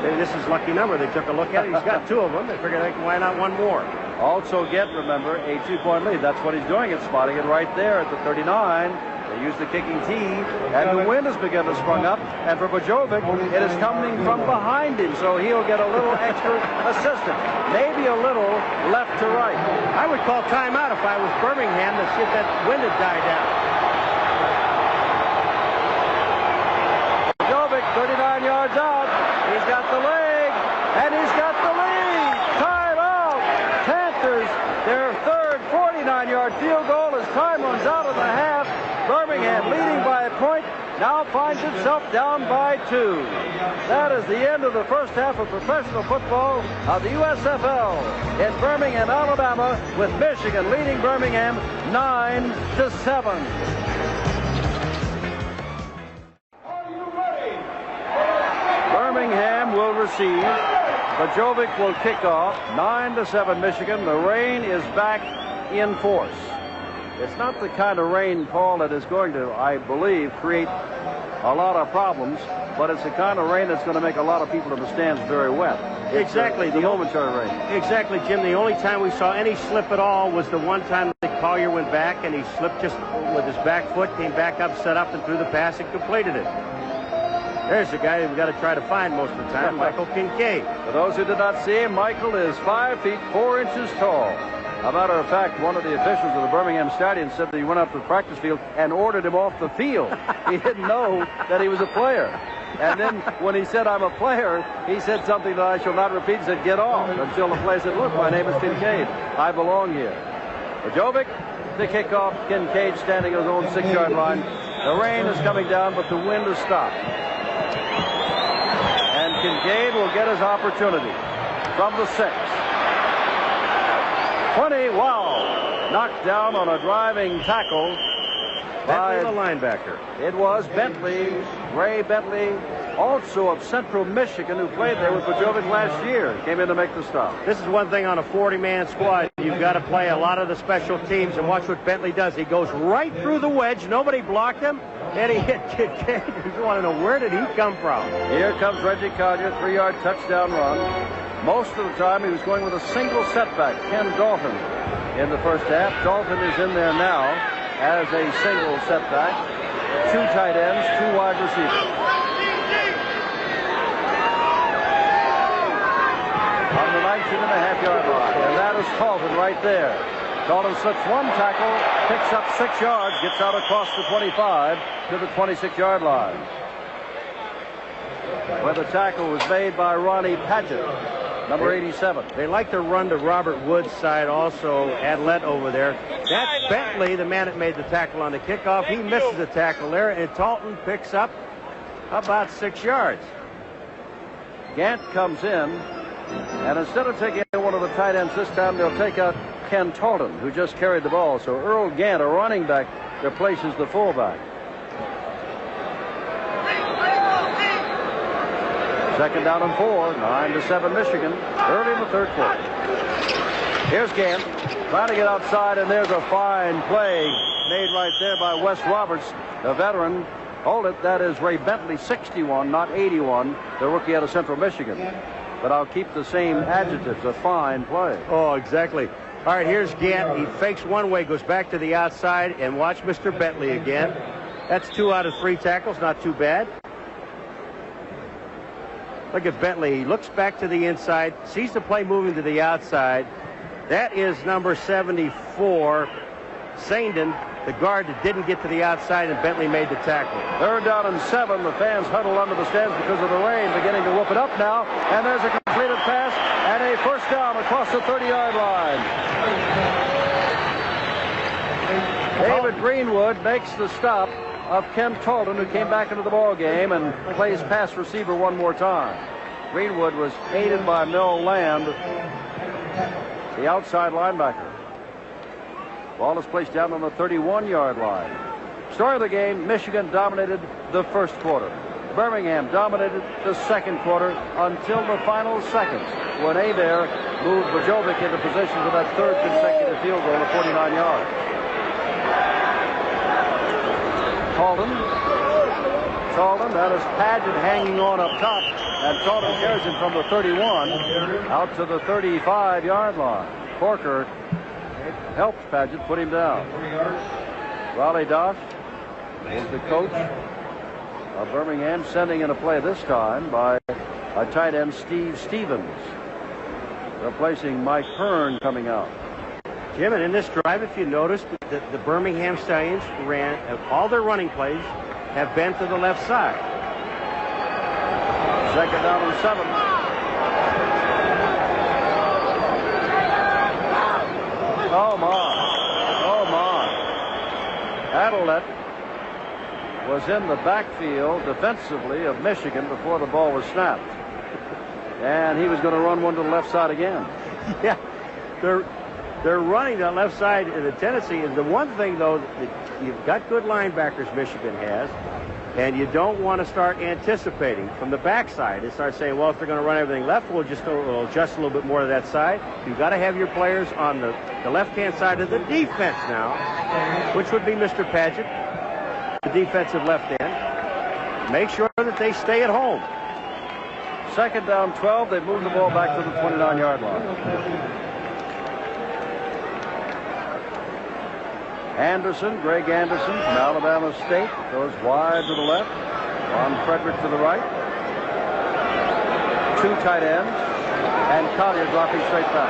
Maybe this is lucky number. They took a look at it. He's got 2 of them. They figured, why not 1 more? Also get, remember, a 2-point lead. That's what he's doing. It's spotting it right there at the 39. They use the kicking tee, and the wind has begun to sprung up. And for Bojovic, it is coming from behind him, so he'll get a little extra assistance. Maybe a little left to right. I would call timeout if I was Birmingham to see if that wind had died down. Bojovic, 39 yards out. He's got the leg, and he's got the lead. Time out. Panthers, their third 49-yard field goal as time runs out of the half. Birmingham leading by a point, now finds itself down by 2. That is the end of the first half of professional football of the USFL in Birmingham, Alabama, with Michigan leading Birmingham 9-7. Birmingham will receive. Bojovic will kick off. 9-7 Michigan. The rain is back in force. It's not the kind of rain, Paul, that is going to, I believe, create a lot of problems, but it's the kind of rain that's going to make a lot of people in the stands very wet. Exactly. The momentary rain. Exactly, Jim. The only time we saw any slip at all was the one time that Collier went back, and he slipped just with his back foot, came back up, set up, and threw the pass and completed it. There's the guy we've got to try to find most of the time, Michael Kincaid. For those who did not see him, Michael is 5 feet 4 inches tall. As a matter of fact, one of the officials of the Birmingham Stallions said that he went up to the practice field and ordered him off the field. He didn't know that he was a player. And then when he said, "I'm a player," he said something that I shall not repeat. He said, "Get off," until the player said, "Look, my name is Kincaid. I belong here." Bojovic, the kickoff. Kincaid standing at his own 6-yard line. The rain is coming down, but the wind has stopped. And Kincaid will get his opportunity from the 6. 20, wow. Knocked down on a driving tackle by the linebacker. It was Bentley, Ray Bentley, also of Central Michigan, who played there with Bojovic last year. Came in to make the stop. This is one thing on a 40-man squad. You've got to play a lot of the special teams, and watch what Bentley does. He goes right through the wedge. Nobody blocked him, and he hit Kincaid. You want to know, where did he come from? Here comes Reggie Collier, 3-yard touchdown run. Most of the time, he was going with a single setback. Ken Dalton in the first half. Dalton is in there now as a single setback. 2 tight ends, 2 wide receivers. On the 19.5-yard line. And that is Dalton right there. Dalton slips 1 tackle, picks up 6 yards, gets out across the 25 to the 26-yard line, where the tackle was made by Ronnie Padgett, number 87. They like to run to Robert Wood's side also, Adlet over there. That's Bentley, the man that made the tackle on the kickoff. He misses the tackle there, and Dalton picks up about 6 yards. Gant comes in, and instead of taking one of the tight ends this time, they'll take out Ken Dalton, who just carried the ball. So Earl Gant, a running back, replaces the fullback. Second down and 4, 9-7 Michigan, early in the third quarter. Here's Gant trying to get outside, and there's a fine play made right there by Wes Roberts, the veteran. Hold it, that is Ray Bentley, 61, not 81, the rookie out of Central Michigan. But I'll keep the same adjectives, a fine play. Oh, exactly. All right, here's Gant. He fakes one way, goes back to the outside, and watch Mr. Bentley again. That's 2 out of 3 tackles, not too bad. Look at Bentley. He looks back to the inside, sees the play moving to the outside. That is number 74, Sandin, the guard that didn't get to the outside, and Bentley made the tackle. 3rd down and 7. The fans huddle under the stands because of the rain, beginning to whoop it up now. And there's a completed pass and a first down across the 30-yard line. David Greenwood makes the stop of Ken Talton, who came back into the ball game and plays pass receiver one more time. Greenwood was aided by Mel Land, the outside linebacker. Ball is placed down on the 31-yard line. Story of the game, Michigan dominated the first quarter. Birmingham dominated the second quarter until the final seconds when Hebert moved Bojovic into position for that 3rd consecutive field goal of 49 yards. Talton, that is Paget hanging on up top, and Talton carries him from the 31 out to the 35-yard line. Corker helps Paget put him down. Raleigh Dosh is the coach of Birmingham, sending in a play this time by a tight end, Steve Stevens, replacing Mike Hearn coming out. Jim, and in this drive, if you notice, the Birmingham Stallions ran all their running plays have been to the left side. 2nd down and 7. Oh my. Adelet was in the backfield defensively of Michigan before the ball was snapped. And he was going to run one to the left side again. Yeah, they're running the left side. The tendency is the one thing, though, that you've got good linebackers Michigan has, and you don't want to start anticipating from the backside and start saying, well, if they're going to run everything left, we'll adjust a little bit more to that side. You've got to have your players on the left-hand side of the defense now, which would be Mr. Paget, the defensive left end. Make sure that they stay at home. 2nd down 12. They move the ball back to the 29-yard line. Anderson, Greg Anderson from Alabama State, goes wide to the left. Ron Frederick to the right. 2 tight ends. And Collier dropping straight back.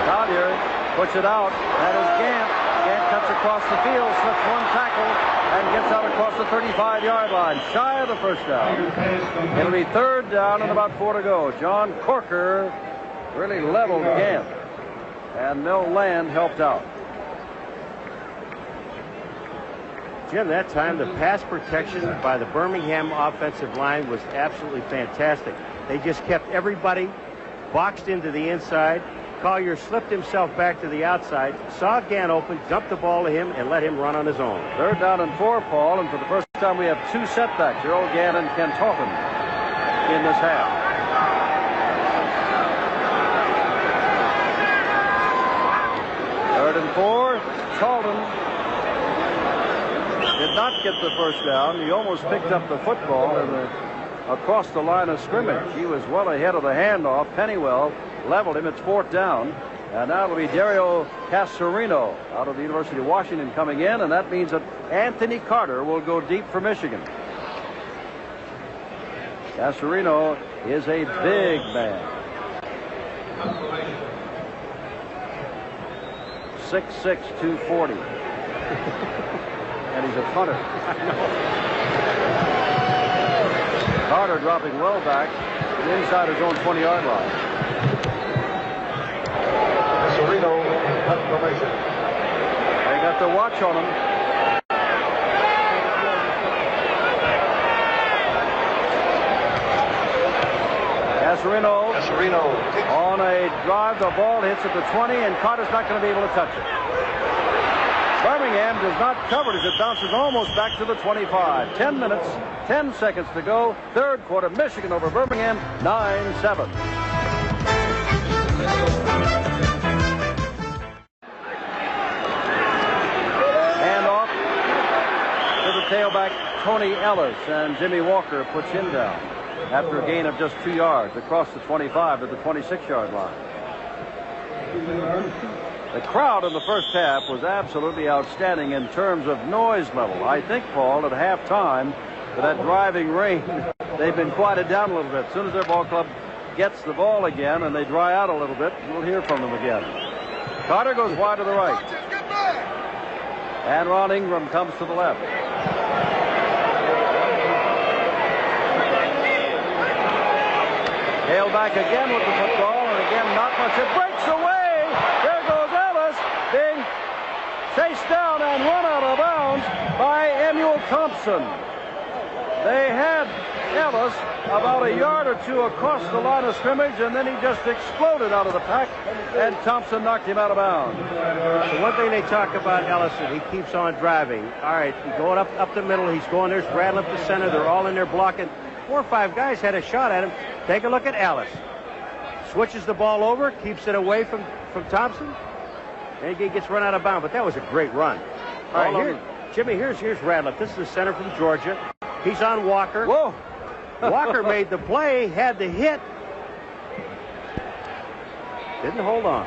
Collier puts it out. That is Gant. Gant cuts across the field, slips one tackle, and gets out across the 35-yard line. Shy of the first down. It'll be 3rd down and about 4 to go. John Corker really leveled Gant. And Mel Land helped out. Jim, that time the pass protection by the Birmingham offensive line was absolutely fantastic. They just kept everybody boxed into the inside. Collier slipped himself back to the outside, saw Gant open, dumped the ball to him, and let him run on his own. 3rd down and 4, Paul, and for the first time we have 2 setbacks. Earl Gant and Ken Talton in this half. Third and 4, Talton did not get the first down. He almost picked up the football across the line of scrimmage. He was well ahead of the handoff. Pennywell leveled him. It's 4th down. And now it'll be Dario Casarino out of the University of Washington coming in. And that means that Anthony Carter will go deep for Michigan. Casarino is a big man. 6'6", 240. And he's a punter. Carter dropping well back to the inside his own 20-yard line. Serino, formation. They got the watch on him. Casarino on a drive. The ball hits at the 20, and Carter's not going to be able to touch it. Birmingham does not cover it as it bounces almost back to the 25. 10 minutes, 10 seconds to go. 3rd quarter, Michigan over Birmingham, 9-7. Hand off to the tailback, Tony Ellis, and Jimmy Walker puts him down after a gain of just 2 yards across the 25 to the 26-yard line. The crowd in the first half was absolutely outstanding in terms of noise level. I think, Paul, at halftime, for that driving rain, they've been quieted down a little bit. As soon as their ball club gets the ball again and they dry out a little bit, we'll hear from them again. Carter goes wide to the right. And Ron Ingram comes to the left. Hale back again with the football, and again not much. It breaks away. There goes Ellis, being chased down and run out of bounds by Emil Thompson. They had Ellis about a yard or two across the line of scrimmage, and then he just exploded out of the pack, and Thompson knocked him out of bounds. The one thing they talk about Ellis is he keeps on driving. All right, he's going up the middle. He's going, there's Bradley up the center. They're all in there blocking. 4 or 5 guys had a shot at him. Take a look at Ellis. Switches the ball over, keeps it away from Thompson, and he gets run out of bounds. But that was a great run. All right, here, Jimmy, here's Radliff. This is the center from Georgia. He's on Walker. Whoa. Walker made the play, had the hit. Didn't hold on.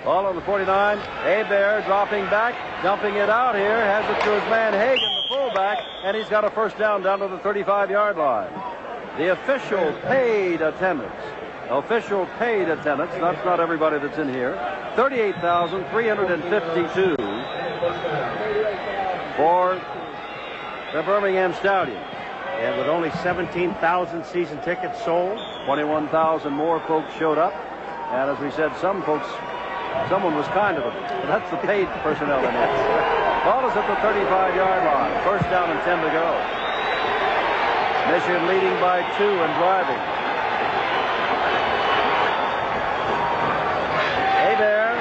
Ball on the 49. Hebert dropping back, dumping it out here. Has it to his man Hagan, the fullback, and he's got a first down down to the 35-yard line. The official paid attendance. Official paid attendance. That's not everybody that's in here. 38,352 for the Birmingham Stallions. And with only 17,000 season tickets sold, 21,000 more folks showed up. And as we said, someone was kind to them. But that's the paid personnel in it. Ball is at the 35-yard line. First down and 10 to go. Michigan leading by 2 and driving. Hebert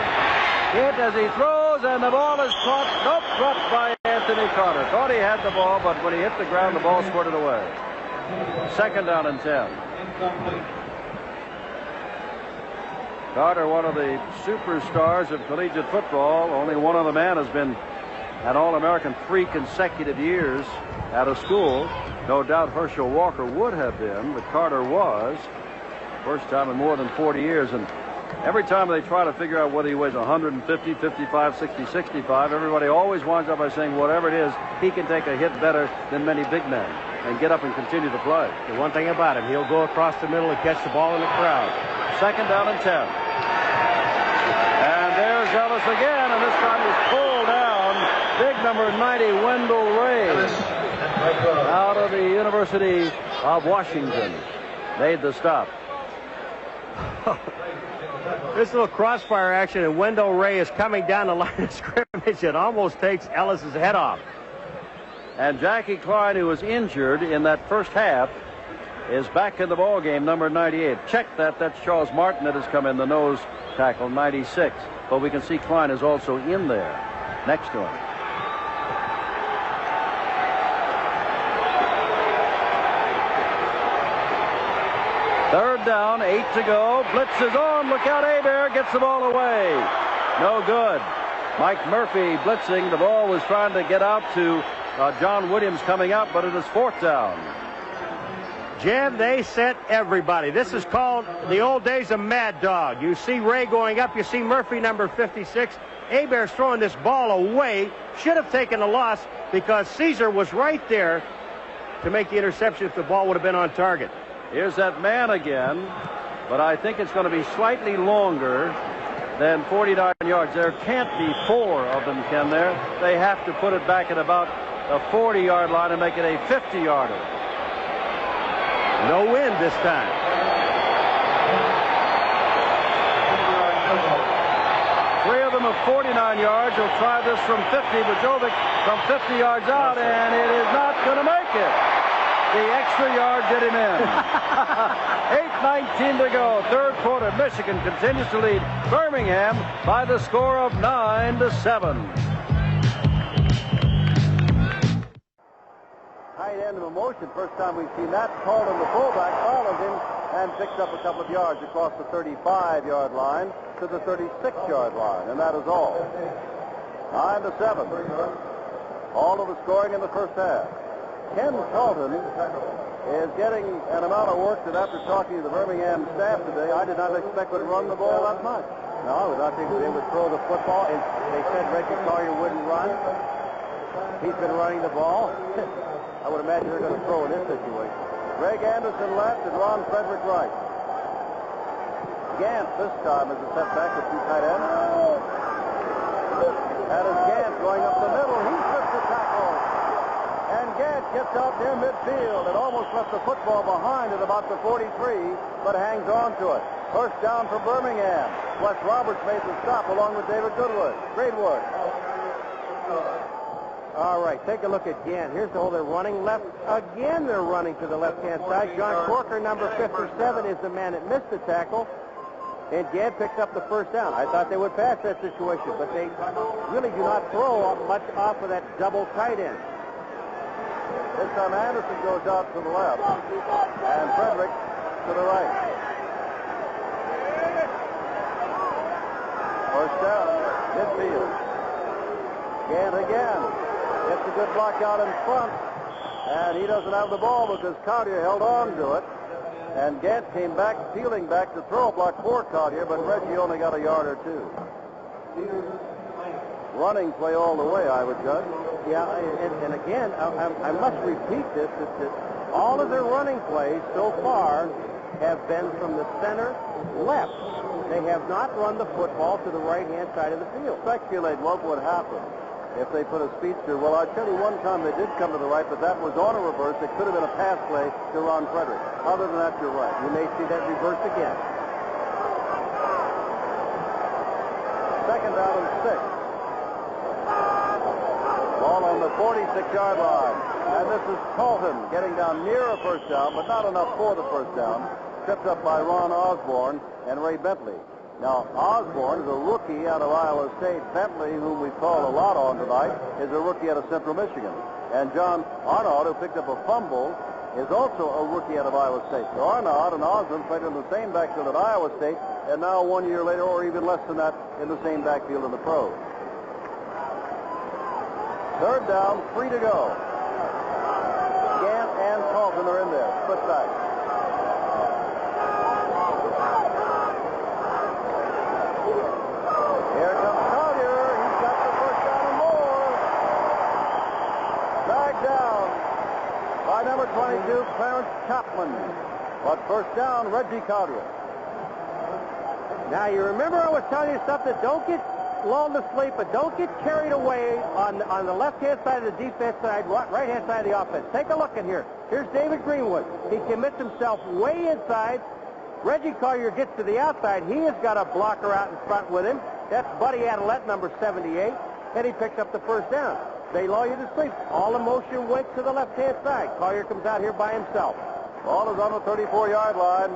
hit as he throws, and the ball is caught. Nope, dropped by Anthony Carter. Thought he had the ball, but when he hit the ground, the ball squirted away. Second down and 10. Carter, one of the superstars of collegiate football. Only one other man has been an All-American 3 consecutive years out of school. No doubt Herschel Walker would have been, but Carter was. First time in more than 40 years. And every time they try to figure out whether he weighs 150, 55, 60, 65, everybody always winds up by saying whatever it is, he can take a hit better than many big men and get up and continue to play. The one thing about him, he'll go across the middle and catch the ball in the crowd. Second down and 10. And there's Ellis again, and this time he's pulled down. Big number 90, Wendell Ray, out of the University of Washington, made the stop. This little crossfire action, and Wendell Ray is coming down the line of scrimmage. It almost takes Ellis's head off. And Jackie Klein, who was injured in that first half, is back in the ball game, number 98. Check that. That's Charles Martin that has come in, the nose tackle, 96. But we can see Klein is also in there next to him. Third down, 8 to go. Blitz is on. Look out, Hebert gets the ball away. No good. Mike Murphy blitzing. The ball was trying to get out to John Williams coming out, but it is fourth down. Jim, they sent everybody. This is called the old days of Mad Dog. You see Ray going up. You see Murphy, number 56. Hebert's throwing this ball away. Should have taken a loss because Caesar was right there to make the interception if the ball would have been on target. Here's that man again, but I think it's going to be slightly longer than 49 yards. There can't be 4 of them, can there? They have to put it back at about the 40-yard line and make it a 50-yarder. No wind this time. Three of them of 49 yards. He'll try this from 50. Bojovic from 50 yards out, and it is not going to make it. The extra yard did him in. 8:19 to go. Third quarter. Michigan continues to lead Birmingham by the score of 9-7. Tight end of a motion. First time we've seen that. Calden, the fullback, follows him and picks up a couple of yards across the 35-yard line to the 36-yard line, and that is all. 9-7. All of the scoring in the first half. Ken Calden is getting an amount of work that after talking to the Birmingham staff today, I did not expect would run the ball that much. No, I think they would throw the football. And they said Reggie Collier wouldn't run. He's been running the ball. I would imagine they're going to throw in this situation. Greg Anderson left and Ron Frederick right. Gant this time is a setback with two tight ends. That is Gant going up the middle. He slips the tackle. And Gant gets out near midfield and almost left the football behind at about the 43, but hangs on to it. First down for Birmingham. Wes Roberts made the stop along with David Greenwood. All right, take a look at Gant. Here's the hole. They're running left. Again, they're running to the left-hand side. John Corker, number 57, is the man that missed the tackle. And Gant picked up the first down. I thought they would pass that situation, but they really do not throw much off of that double tight end. This time Anderson goes out to the left, and Frederick to the right. First down, midfield. Gant again. Gets a good block out in front. And he doesn't have the ball because Collier held on to it. And Gant came back, peeling back to throw a block for Collier, but Reggie only got a yard or two. Running play all the way, I would judge. Yeah, and again, I must repeat this, that all of their running plays so far have been from the center left. They have not run the football to the right-hand side of the field. Speculate what would happen if they put a speedster. Well, I'll tell you, one time they did come to the right, but that was on a reverse. It could have been a pass play to Ron Frederick. Other than that, you're right. You may see that reverse again. Second down and 6. Ball on the 46-yard line. And this is Colton getting down near a first down, but not enough for the first down. Tripped up by Ron Osborne and Ray Bentley. Now, Osborne is a rookie out of Iowa State. Bentley, whom we've called a lot on tonight, is a rookie out of Central Michigan. And John Arnaud, who picked up a fumble, is also a rookie out of Iowa State. So Arnaud and Osborne played in the same backfield at Iowa State, and now 1 year later, or even less than that, in the same backfield in the pros. Third down, 3 to go. Gant and Colton are in there. Split back. Here comes Collier. He's got the first down and more. Dragged down by number 22, Clarence Chapman. But first down, Reggie Collier. Now, you remember I was telling you something. Don't get lulled to sleep, but don't get carried away on the left-hand side of the defense side, right-hand side of the offense. Take a look at here. Here's David Greenwood. He commits himself way inside. Reggie Collier gets to the outside. He has got a blocker out in front with him. That's Buddy Adelette, number 78, and he picks up the first down. They lull you to sleep. All the motion went to the left-hand side. Collier comes out here by himself. Ball is on the 34-yard line.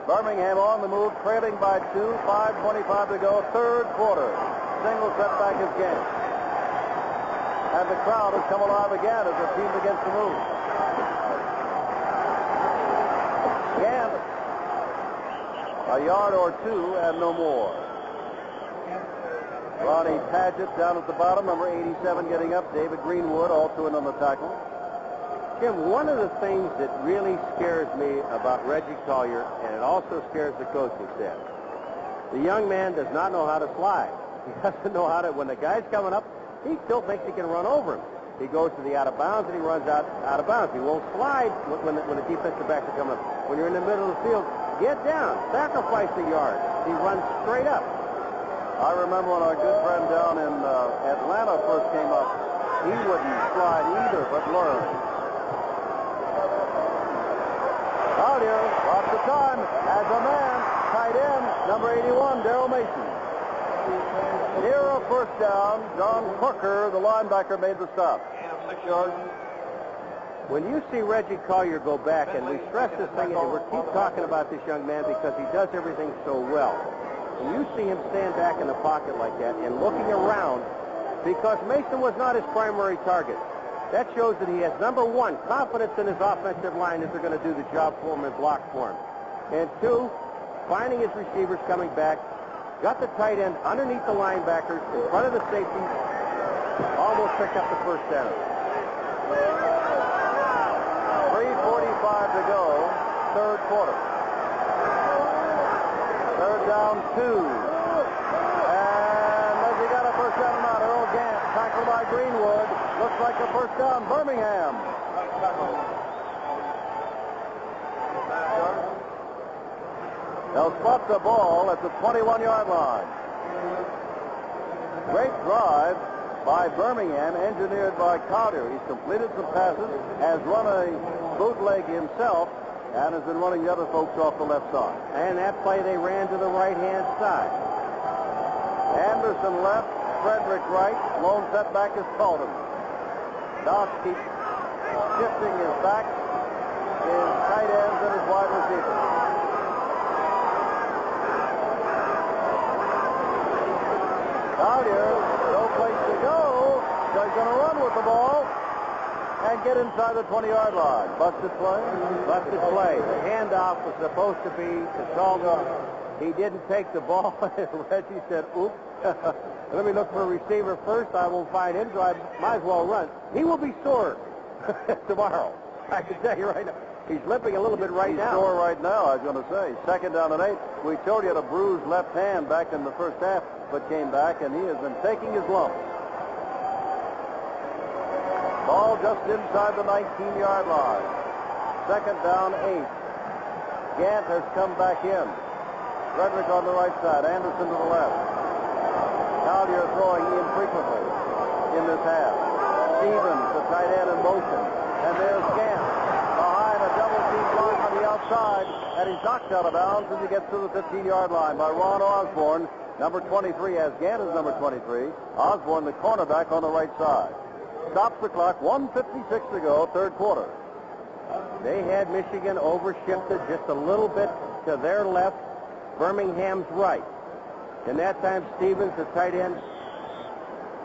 Birmingham on the move, trailing by 2, 5:25 to go, third quarter. Single setback is Gant. And the crowd has come alive again as the team begins to move. Gant, a yard or two and no more. Ronnie Padgett down at the bottom, number 87 getting up. David Greenwood also in on the tackle. Jim, one of the things that really scares me about Reggie Collier, and it also scares the coaching staff, the young man does not know how to slide. He doesn't know how to, when the guy's coming up, he still thinks he can run over him. He goes to the out of bounds and he runs out of bounds. He won't slide when the defensive backs are coming up. When you're in the middle of the field, get down, sacrifice a yard. He runs straight up. I remember when our good friend down in Atlanta first came up, he wouldn't slide either, but learn. Collier, lots of time, has a man, tight end, number 81, Darrell Mason. Near a first down, John Corker, the linebacker, made the stop. 6 yards. When you see Reggie Collier go back, and we stress this thing, and we keep talking about this young man because he does everything so well. When you see him stand back in the pocket like that and looking around, because Mason was not his primary target, that shows that he has, number one, confidence in his offensive line that they're going to do the job for him and block for him. And two, finding his receivers coming back, got the tight end underneath the linebackers in front of the safeties, almost picked up the first down. 3:45 to go, third quarter. Third down, 2. first down and out. Earl Gant, tackled by Greenwood. Looks like a first down, Birmingham. They'll spot the ball at the 21-yard line. Great drive by Birmingham, engineered by Collier. He's completed some passes, has run a bootleg himself, and has been running the other folks off the left side. And that play they ran to the right-hand side. Anderson left, Frederick right. Lone setback is Colton. Doc keeps shifting his back, his tight ends, and his wide receivers. Collier, no place to go, so he's going to run with the ball and get inside the 20-yard line. Busted play? Busted play. The handoff was supposed to be to Colton. He didn't take the ball. Reggie said, oops. Let me look for a receiver first. I won't find him, so I might as well run. He will be sore tomorrow. I can tell you right now. He's limping a little bit right now. He's sore right now, I was going to say. Second down and 8. We told you he had a bruised left hand back in the first half, but came back, and he has been taking his lumps. Ball just inside the 19-yard line. Second down, 8. Gant has come back in. Frederick on the right side. Anderson to the left. Collier throwing infrequently in this half. Stevens, the tight end, in motion. And there's Gant behind a double-team block on the outside, and he's knocked out of bounds as he gets to the 15-yard line by Ron Osborne. Number 23, as Gant is number 23. Osborne, the cornerback, on the right side. Stops the clock, 1:56 to go, third quarter. They had Michigan overshifted just a little bit to their left, Birmingham's right. And that time, Stevens, the tight end,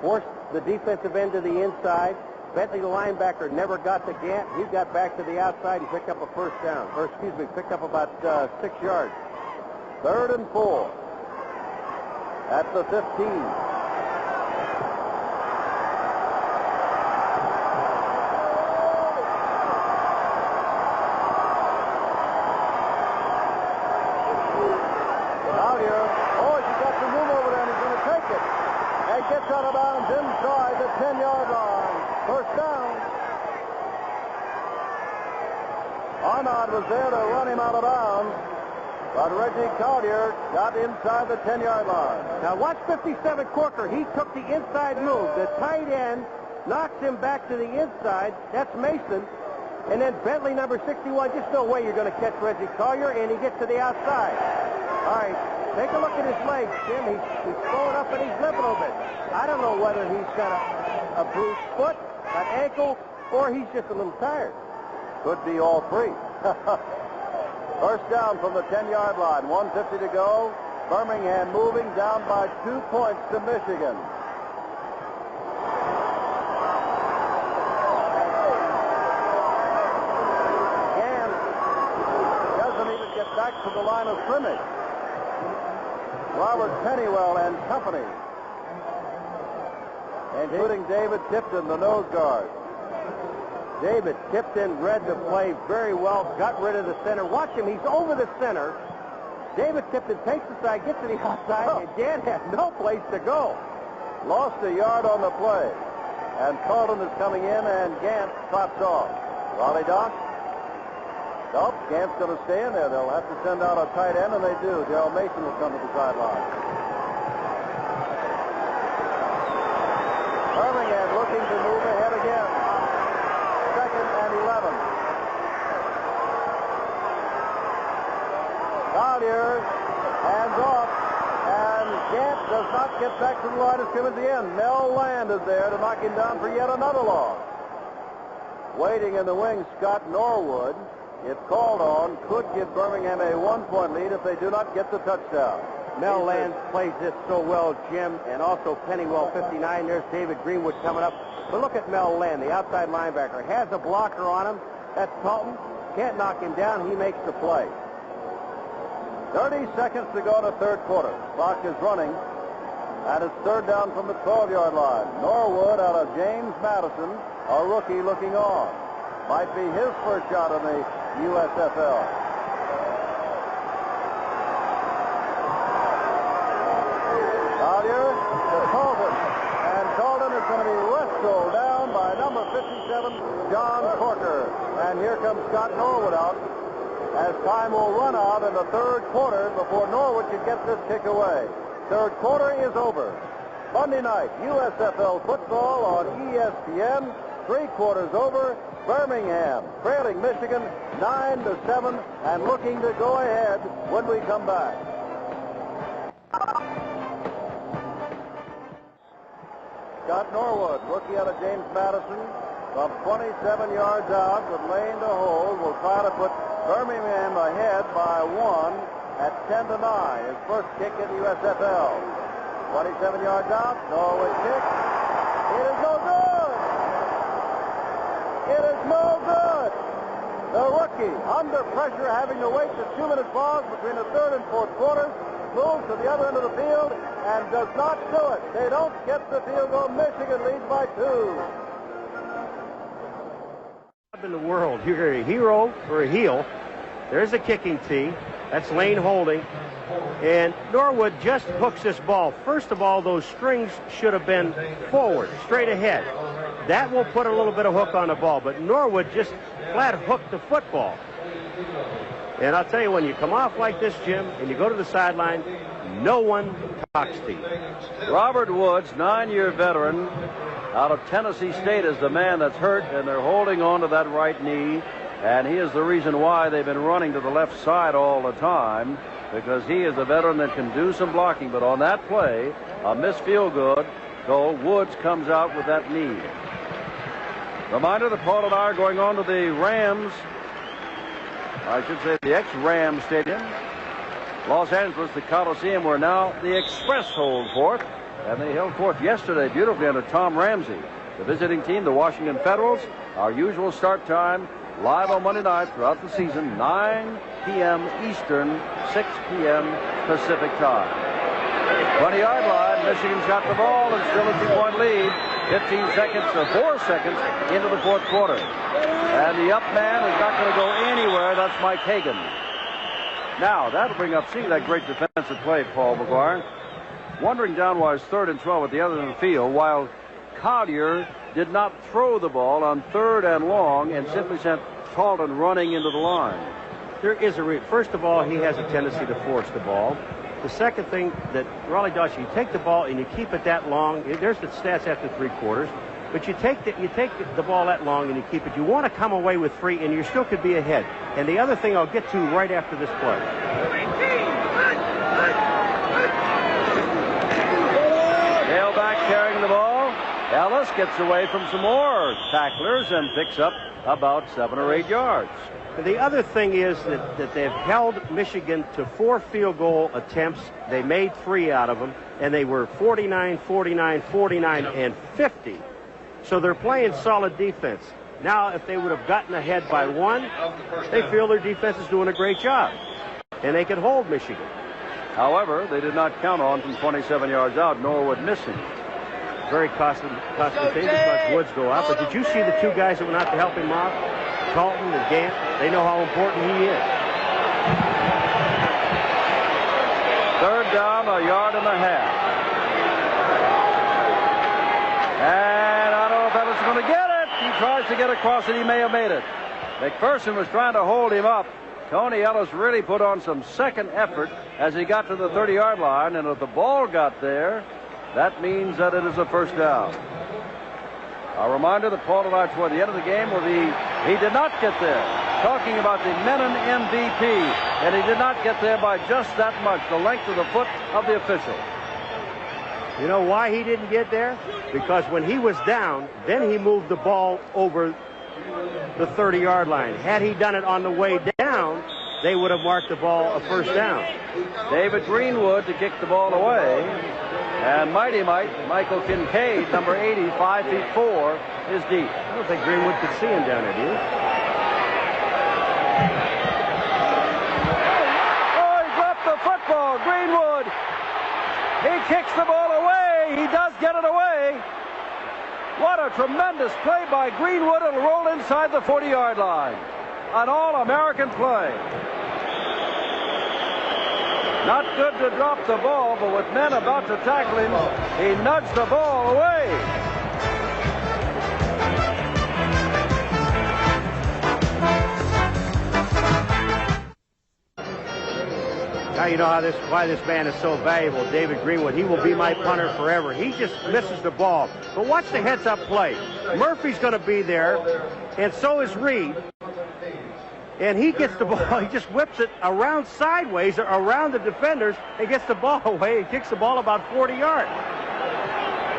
forced the defensive end to the inside. Bentley, the linebacker, never got to Gant. He got back to the outside. He picked up a first down. Or, picked up about 6 yards. Third and 4. At the 15. Gets out of bounds inside the 10-yard line. First down. Arnott was there to run him out of bounds, but Reggie Collier got inside the 10-yard line. Now watch 57 Corker. He took the inside move. The tight end knocks him back to the inside. That's Mason. And then Bentley, number 61, just no way you're going to catch Reggie Collier, and he gets to the outside. All right. Take a look at his legs, Jim. He's throwing up and he's limping a little bit. I don't know whether he's got a bruised foot, an ankle, or he's just a little tired. Could be all three. First down from the 10-yard line. 1:50 to go. Birmingham moving down by 2 points to Michigan. Gant doesn't even get back to the line of scrimmage. Robert Pennywell and company, including David Tipton, the nose guard. David Tipton read the play very well, got rid of the center. Watch him, he's over the center. David Tipton takes the side, gets to the outside, and Gant has no place to go. Lost a yard on the play. And Carlton is coming in, and Gant trots off. Raleigh Doc? Nope, Gant's going to stay in there. They'll have to send out a tight end, and they do. Gerald Mason will come to the sideline. Birmingham looking to move ahead again. Second and 11. Collier hands off, and Gant does not get back to the line of scrimmage at the end. Mel Land is there to knock him down for yet another loss. Waiting in the wing, Scott Norwood, if called on, could give Birmingham a 1-point lead if they do not get the touchdown. Mel Land plays this so well, Jim, and also Pennywell, 59. There's David Greenwood coming up. But look at Mel Land, the outside linebacker. Has a blocker on him. That's Talton. Can't knock him down. He makes the play. 30 seconds to go to third quarter. Clock is running. And it's third down from the 12-yard line. Norwood out of James Madison, a rookie looking on. Might be his first shot in the USFL. Collier to Colvin. 7, John Corker. And here comes Scott Norwood out, as time will run out in the third quarter before Norwood can get this kick away. Third quarter is over. Monday night, USFL football on ESPN. 3 quarters over. Birmingham trailing Michigan 9-7 and looking to go ahead when we come back. Scott Norwood looking at James Madison from 27 yards out with lane to hold. Will try to put Birmingham ahead by 1 at 10-9. His first kick in the USFL. 27 yards out. Norwood kick. It is no good. It is no good. The rookie, under pressure, having to wait the 2-minute pause between the third and fourth quarters, moves to the other end of the field and does not do it. They don't get the field goal. Michigan leads by 2. In the world, you're a hero or a heel. There's a kicking tee. That's lane holding. And Norwood just hooks this ball. First of all, those strings should have been forward, straight ahead. That will put a little bit of hook on the ball. But Norwood just flat hooked the football. And I'll tell you, when you come off like this, Jim, and you go to the sideline, no one talks to you. Robert Woods, 9-year veteran out of Tennessee State, is the man that's hurt, and they're holding on to that right knee. And he is the reason why they've been running to the left side all the time, because he is a veteran that can do some blocking. But on that play, a missed field goal, Woods comes out with that knee. Reminder that Paul and I are going on to the Rams, I should say the ex-Rams Stadium, Los Angeles, the Coliseum, where now the Express hold forth. And they held forth yesterday beautifully under Tom Ramsey. The visiting team, the Washington Federals, our usual start time, live on Monday night throughout the season, 9 p.m. Eastern, 6 p.m. Pacific time. 20-yard line, Michigan's got the ball and still a 2-point lead. 15 seconds or 4 seconds into the fourth quarter. And the up man is not going to go anywhere. That's Mike Hagan. Now, that'll bring up, see that great defensive play, Paul McGuire. Wandering down was 3rd and 12 at the other end of the field, while Collier did not throw the ball on 3rd and long and simply sent Talton running into the line. There is first of all, he has a tendency to force the ball. The second thing that Raleigh does, you take the ball and you keep it that long. There's the stats after 3 quarters. But you take the ball that long and you keep it. You want to come away with 3, and you still could be ahead. And the other thing I'll get to right after this play. Tailback carrying the ball. Ellis gets away from some more tacklers and picks up about 7 or 8 yards. The other thing is that they've held Michigan to 4 field goal attempts. They made 3 out of them, and they were 49, 49, 49, and 50. So they're playing solid defense. Now, if they would have gotten ahead by 1, they feel their defense is doing a great job, and they can hold Michigan. However, they did not count on from 27 yards out, Norwood missing. Very costly thing because Woods go out. But did you see the 2 guys that went out to help him off? Talton and Gant. They know how important he is. 3rd down, 1.5 yards. And I don't know if Ellis is going to get it. He tries to get across it. He may have made it. McPherson was trying to hold him up. Tony Ellis really put on some second effort as he got to the 30-yard line. And if the ball got there, that means that it is a first down. A reminder that Paul and I, toward the end of the game, he did not get there. Talking about the Menon MVP, and he did not get there by just that much, the length of the foot of the official. You know why he didn't get there? Because when he was down, then he moved the ball over the 30-yard line. Had he done it on the way down, they would have marked the ball a first down. David Greenwood to kick the ball away. And Mighty Michael Kincaid, number 80, 5 feet 4, is deep. I don't think Greenwood could see him down there, do you? Oh, he dropped the football. Greenwood. He kicks the ball away. He does get it away. What a tremendous play by Greenwood. It'll roll inside the 40-yard line. An all-American play. Not good to drop the ball, but with men about to tackle him, he nudged the ball away. Now you know why this man is so valuable, David Greenwood. He will be my punter forever. He just misses the ball. But watch the heads-up play. Murphy's going to be there, and so is Reed. And he gets the ball. He just whips it around sideways, around the defenders, and gets the ball away and kicks the ball about 40 yards.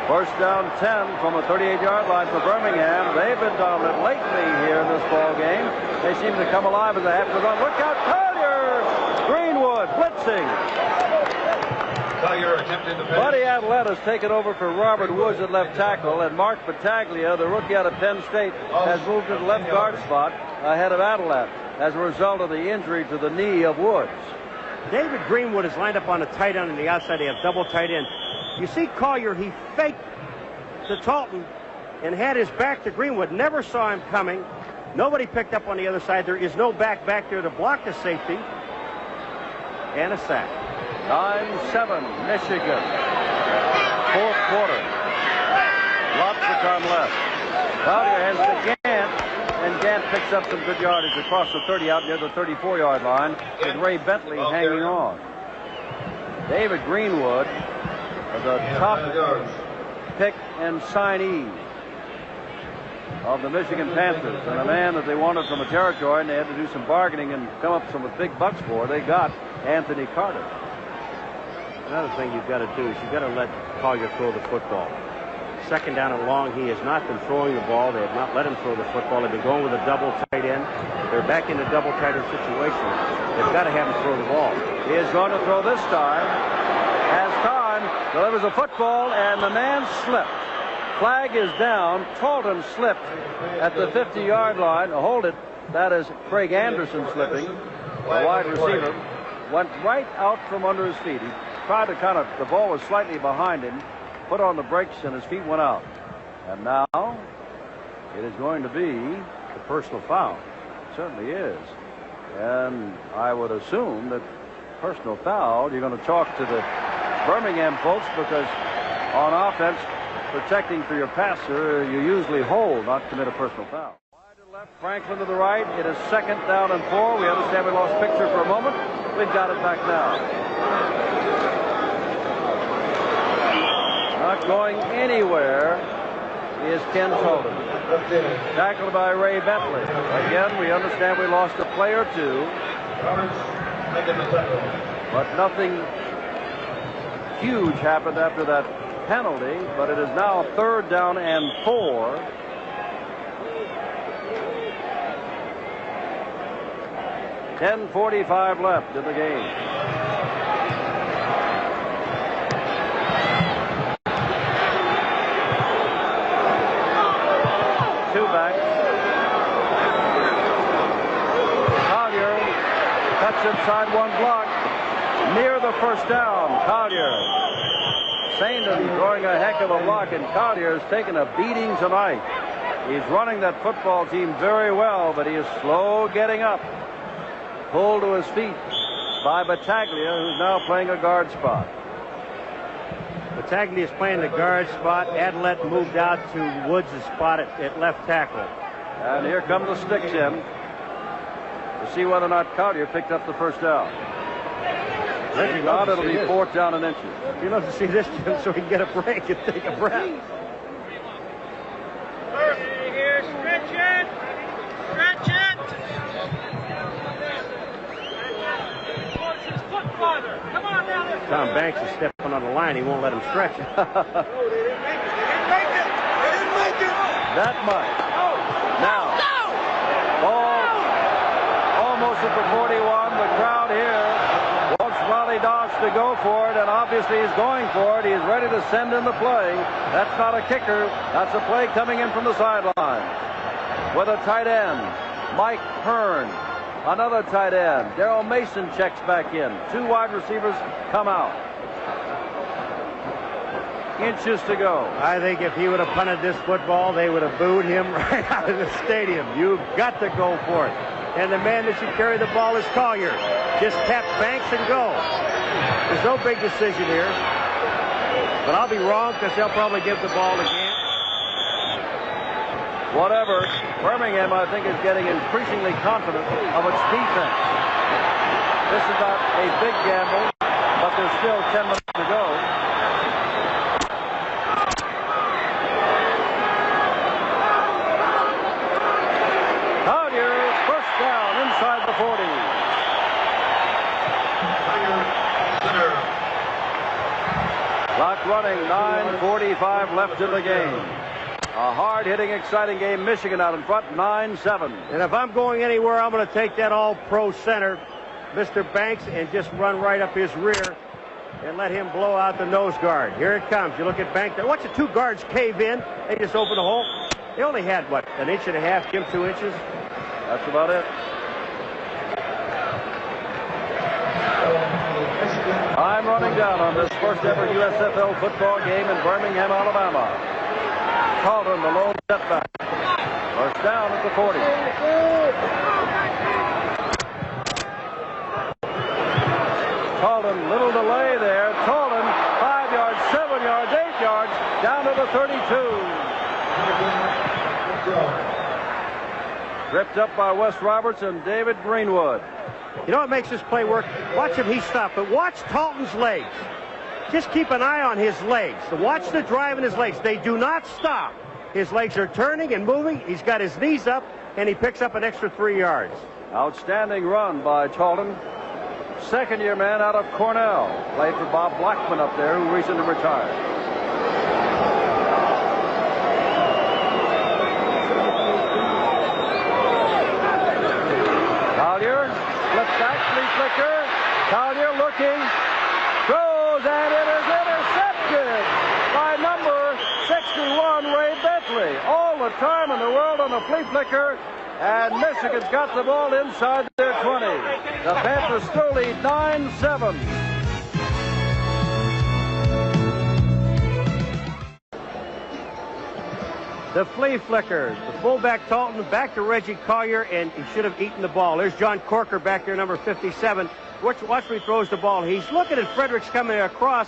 First down 10 from a 38-yard line for Birmingham. They've been dominant lately here in this ball game. They seem to come alive as they have to run. Look out, Collier! Greenwood blitzing. Collier attempted to pass. Buddy Adelette has taken over for Robert Woods at left tackle, and Mark Battaglia, the rookie out of Penn State, has moved to the left guard spot ahead of Adelette as a result of the injury to the knee of Woods. David Greenwood is lined up on the tight end on the outside. They have double tight end. You see Collier, he faked to Talton and had his back to Greenwood. Never saw him coming. Nobody picked up on the other side. There is no back there to block the safety. And a sack. 9-7, Michigan. Fourth quarter. Lots to come left. Collier has to Gant, and Gant picks up some good yardage across the 30 out near the 34-yard line with Ray Bentley hanging on. David Greenwood, the top pick and signee of the Michigan Panthers, and a man that they wanted from a territory, and they had to do some bargaining and come up with some big bucks for. They got Anthony Carter. Another thing you've got to do is you've got to let Collier throw the football. Second down and long, he has not been throwing the ball. They have not let him throw the football. They've been going with a double tight end. They're back in a double tight end situation. They've got to have him throw the ball. He is going to throw this time. Has time, delivers a football, and the man slipped. Flag is down. Talton slipped at the 50-yard line. Hold it. That is Craig Anderson slipping. The wide receiver went right out from under his feet. He tried to the ball was slightly behind him, put on the brakes, and his feet went out. And now it is going to be the personal foul. It certainly is. And I would assume that personal foul, you're going to talk to the Birmingham folks, because on offense, protecting for your passer, you usually hold, not commit a personal foul. Wide to left, Franklin to the right. It is second down and 4. We understand we lost picture for a moment. We've got it back now. Not going anywhere is Ken Talton. Tackled by Ray Bentley. Again, we understand we lost a play or two, but nothing huge happened after that penalty. But it is now third down and 4. .45 left in the game. Two back. Collier cuts inside one block near the first down. Collier. Saindon throwing a heck of a block, and Collier has taken a beating tonight. He's running that football team very well, but he is slow getting up. Pulled to his feet by Battaglia, who's now playing a guard spot. Battaglia is playing the guard spot. Adelette moved out to Woods' spot at left tackle. And here come the sticks in to see whether or not Collier picked up the first down. If not, it'll be fourth down and inches. He loves to see this, Jim, so he can get a break and take a breath. Here, stretch it. Stretch it. Come on now. Tom Banks is stepping on the line. He won't let him stretch it. That much. Now, ball almost at the 41. The crowd here wants Ronnie Doss to go for it, and obviously he's going for it. He's ready to send in the play. That's not a kicker. That's a play coming in from the sideline. With a tight end, Mike Hearn. Another tight end. Darrell Mason checks back in. Two wide receivers come out. Inches to go. I think if he would have punted this football, they would have booed him right out of the stadium. You've got to go for it. And the man that should carry the ball is Collier. Just tap Banks and go. There's no big decision here. But I'll be wrong, because they'll probably give the ball to Gant. Whatever. Birmingham, I think, is getting increasingly confident of its defense. This is not a big gamble, but there's still 10 minutes to go. Collier, first down inside the 40. Clock running, 9:45 left in the game. A hard-hitting, exciting game. Michigan out in front, 9-7. And if I'm going anywhere, I'm going to take that all-pro center, Mr. Banks, and just run right up his rear and let him blow out the nose guard. Here it comes. You look at Banks there. Watch the two guards cave in. They just open the hole. They only had, what, an inch and a half, Jim, 2 inches? That's about it. I'm running down on this first ever USFL football game in Birmingham, Alabama. Carlton, the lone setback. First down at the 40. Carlton, little delay there. Carlton, 5 yards, 7 yards, 8 yards, down to the 32. Ripped up by Wes Roberts and David Greenwood. You know what makes this play work? Watch him, he stopped, but watch Talton's legs. Just keep an eye on his legs. Watch the drive in his legs. They do not stop. His legs are turning and moving. He's got his knees up, and he picks up an extra 3 yards. Outstanding run by Talton. Second-year man out of Cornell. Played for Bob Blackman up there, who recently retired. Collier, flip back, flea flicker. Collier looking, throws, and it is intercepted by number 61, Ray Bentley. All the time in the world on the flea flicker, and Michigan's got the ball inside their 20. The Panthers still lead 9-7. The flea flicker. The fullback Talton back to Reggie Collier, and he should have eaten the ball. There's John Corker back there, number 57. Watch where he throws the ball. He's looking at Fredericks coming across.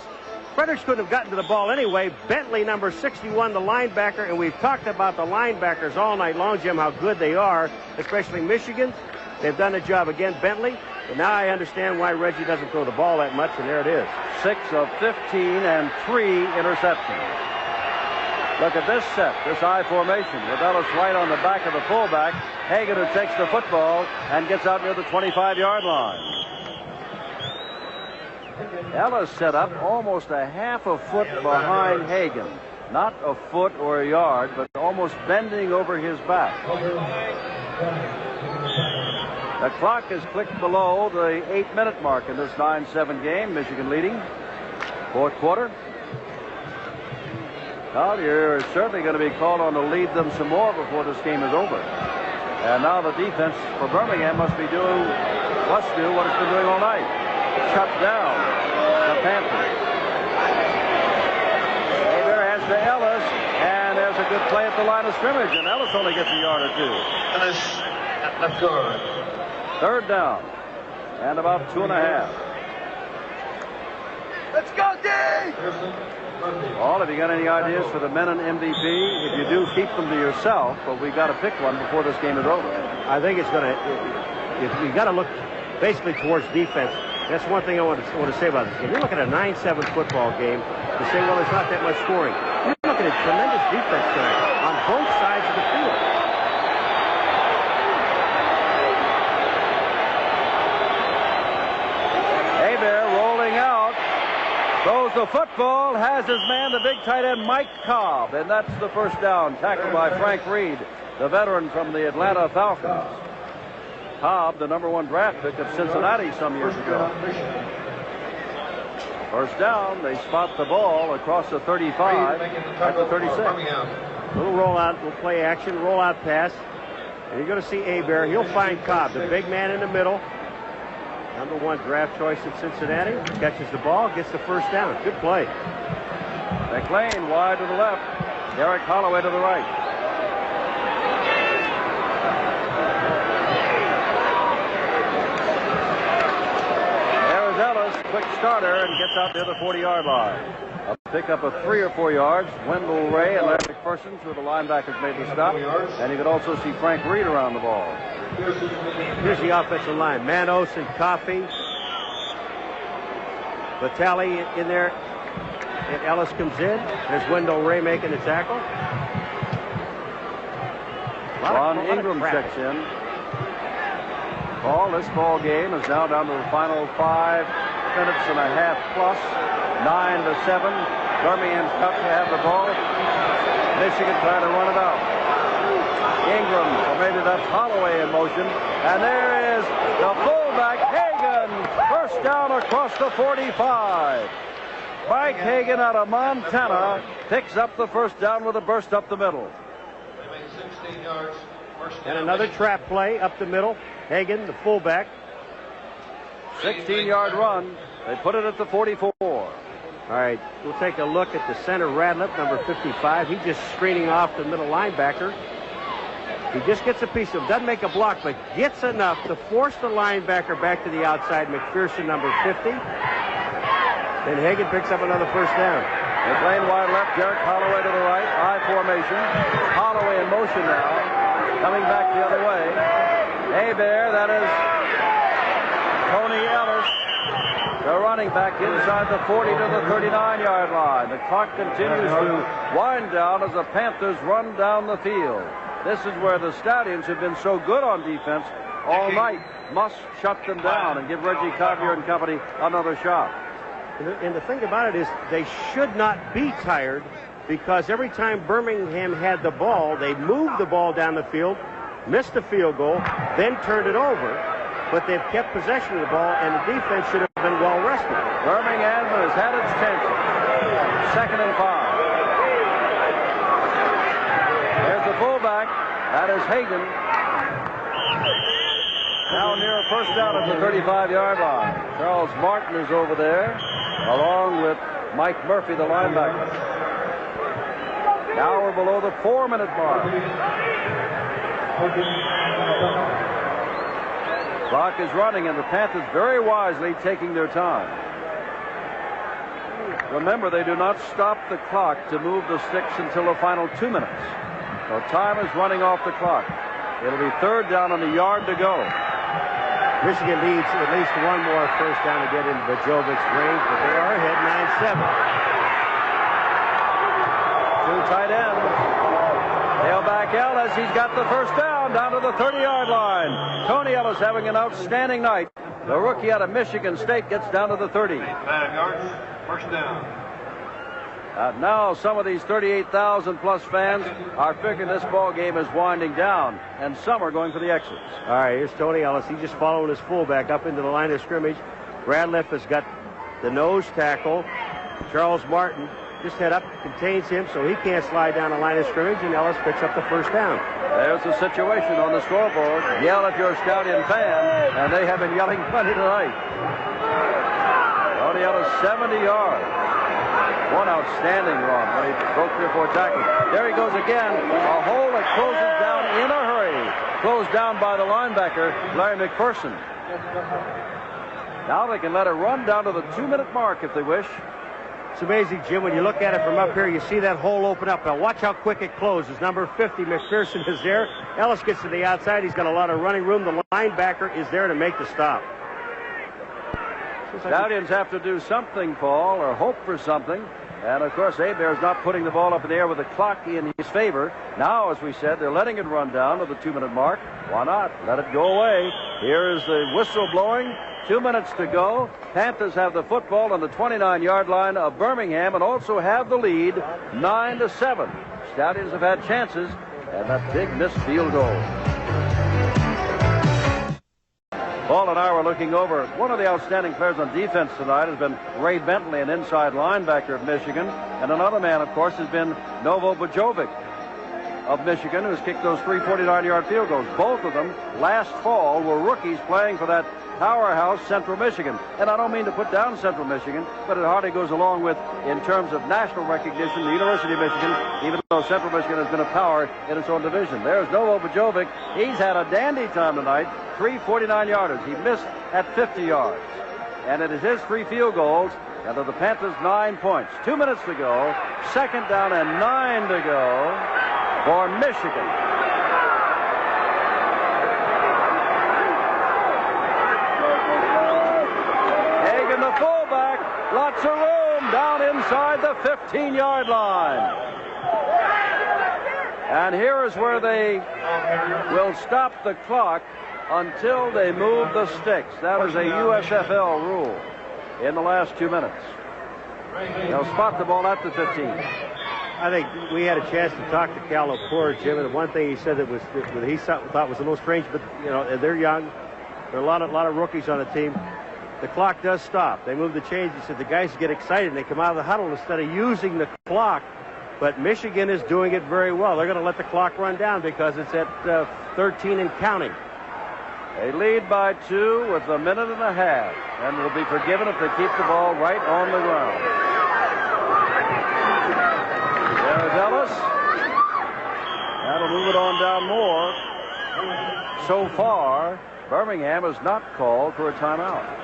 Fredericks couldn't have gotten to the ball anyway. Bentley, number 61, the linebacker, and we've talked about the linebackers all night long, Jim, how good they are, especially Michigan. They've done a job again, Bentley. But now I understand why Reggie doesn't throw the ball that much, and there it is. 6 of 15 and 3 interceptions. Look at this set, this I formation, with Ellis right on the back of the fullback. Hagan, who takes the football and gets out near the 25-yard line. Ellis set up almost a half a foot behind Hagan. Not a foot or a yard, but almost bending over his back. The clock is clicked below the 8-minute mark in this 9-7 game. Michigan leading. Fourth quarter. Collier is certainly going to be called on to lead them some more before this game is over. And now the defense for Birmingham must do what it's been doing all night. Shut down the Panthers. Hebert hands to Ellis, and there's a good play at the line of scrimmage, and Ellis only gets a yard or two. Ellis at left guard. Third down, and about 2.5. Let's go, D! Paul, have you got any ideas for the men in MVP? If you do, keep them to yourself, but we've got to pick one before this game is over. I think it's going to, you got to look basically towards defense. That's one thing I want to say about this game. You're looking at a 9-7 football game. You say, well, there's not that much scoring. You're looking at tremendous defense tonight on both sides of the field. Hebert rolling out. Throws the football, has his man, the big tight end, Mike Cobb. And that's the first down, tackled by Frank Reed, the veteran from the Atlanta Falcons. Cobb, the ¡1 draft pick of Cincinnati some years ago. First down, they spot the ball across the 35 at the 36. Little rollout, little play action, rollout pass. And you're going to see Hebert. He'll find Cobb, the big man in the middle. #1 draft choice in Cincinnati. Catches the ball, gets the first down. Good play. McLean wide to the left. Derek Holloway to the right. There's Ellis, quick starter, and gets out to the 40-yard line. A pickup of 3 or 4 yards. Wendell Ray and Larry McPherson, two of the linebackers, made the stop. And you could also see Frank Reed around the ball. Here's the offensive line. Manos and Coffey, Vitale in there. And Ellis comes in. There's Wendell Ray making the tackle. Ron Ingram checks in. This ball game is now down to the final 5 minutes and a half plus. 9-7. Birmingham's got to have the ball. Michigan trying to run it out. Ingram, or maybe that's Holloway in motion. And there is the fullback, Hagan. First down across the 45. Mike Hagan out of Montana picks up the first down with a burst up the middle. 16 yards. And another trap play up the middle. Hagan, the fullback. 16-yard run. They put it at the 44. All right, we'll take a look at the center, Radliff, number 55. He's just screening off the middle linebacker. He just gets a piece of him, doesn't make a block, but gets enough to force the linebacker back to the outside. McPherson, number 50. Then Hagan picks up another first down. McLean wide left, Derek Holloway to the right. I formation. Holloway in motion now. Coming back the other way. Hebert, that is Tony Ellis. The running back inside the 40 to the 39-yard line. The clock continues to wind down as the Panthers run down the field. This is where the Stallions have been so good on defense all night. Must shut them down and give Reggie Collier and company another shot. And the thing about it is they should not be tired, because every time Birmingham had the ball, they moved the ball down the field, missed the field goal, then turned it over. But they've kept possession of the ball, and the defense should have been well rested. Birmingham has had its chances. 2nd and 5. There's the fullback. That is Hagan. Now near a first down at the 35-yard line. Charles Martin is over there, along with Mike Murphy, the linebacker. Now we're below the 4-minute mark. Clock is running, and the Panthers very wisely taking their time. Remember, they do not stop the clock to move the sticks until the final 2 minutes. So time is running off the clock. It'll be 3rd down and a yard to go. Michigan needs at least one more first down to get into Bojovic's range, but they are ahead 9-7. 2 tight ends. Tailback Ellis, he's got the first down to the 30-yard line. Tony Ellis having an outstanding night. The rookie out of Michigan State gets down to the 30. 5 yards. First down. Now some of these 38,000-plus fans are figuring this ball game is winding down, and some are going for the exits. All right, here's Tony Ellis. He's just following his fullback up into the line of scrimmage. Radliff has got the nose tackle. Charles Martin just head up, contains him so he can't slide down the line of scrimmage, and Ellis picks up the first down. There's the situation on the scoreboard. Yell if you're a Stallion fan, and they have been yelling plenty tonight. Tony Ellis, 70 yards. One outstanding run when he broke 3 or 4 tackles. There he goes again. A hole that closes down in a hurry. Closed down by the linebacker, Larry McPherson. Now they can let it run down to the 2-minute mark if they wish. It's amazing, Jim, when you look at it from up here, you see that hole open up. Now watch how quick it closes. Number 50, McPherson, is there. Ellis gets to the outside. He's got a lot of running room. The linebacker is there to make the stop. Stallions have to do something, Paul, or hope for something. And, of course, Hebert's not putting the ball up in the air with the clock in his favor. Now, as we said, they're letting it run down to the 2-minute mark. Why not? Let it go away. Here is the whistle blowing. 2 minutes to go. Panthers have the football on the 29-yard line of Birmingham and also have the lead 9-7. Stallions have had chances, and that big missed field goal. Paul and I were looking over. One of the outstanding players on defense tonight has been Ray Bentley, an inside linebacker of Michigan. And another man, of course, has been Novo Bojovic of Michigan, who's kicked those 3 49-yard field goals. Both of them last fall were rookies playing for that powerhouse Central Michigan. And I don't mean to put down Central Michigan, but it hardly goes along with, in terms of national recognition, the University of Michigan, even though Central Michigan has been a power in its own division. There's Novo Bojovic. He's had a dandy time tonight. 3 49-yarders. He missed at 50 yards. And it is his 3 field goals, and to the Panthers 9 points. 2 minutes to go. 2nd down and 9 to go for Michigan. Hagan, the fullback, Lots of room down inside the 15-yard line. And here is where they will stop the clock until they move the sticks. That is a USFL rule in the last 2 minutes. They'll spot the ball at the 15. I think we had a chance to talk to Cal Lepore, Jim, and one thing he said that he thought was a little strange, but they're young. There are a lot of rookies on the team. The clock does stop. They move the change. He said the guys get excited and they come out of the huddle instead of using the clock. But Michigan is doing it very well. They're going to let the clock run down because it's at 13 and counting. They lead by 2 with a minute and a half, and it'll be forgiven if they keep the ball right on the ground. There's Ellis. That'll move it on down more. So far, Birmingham has not called for a timeout.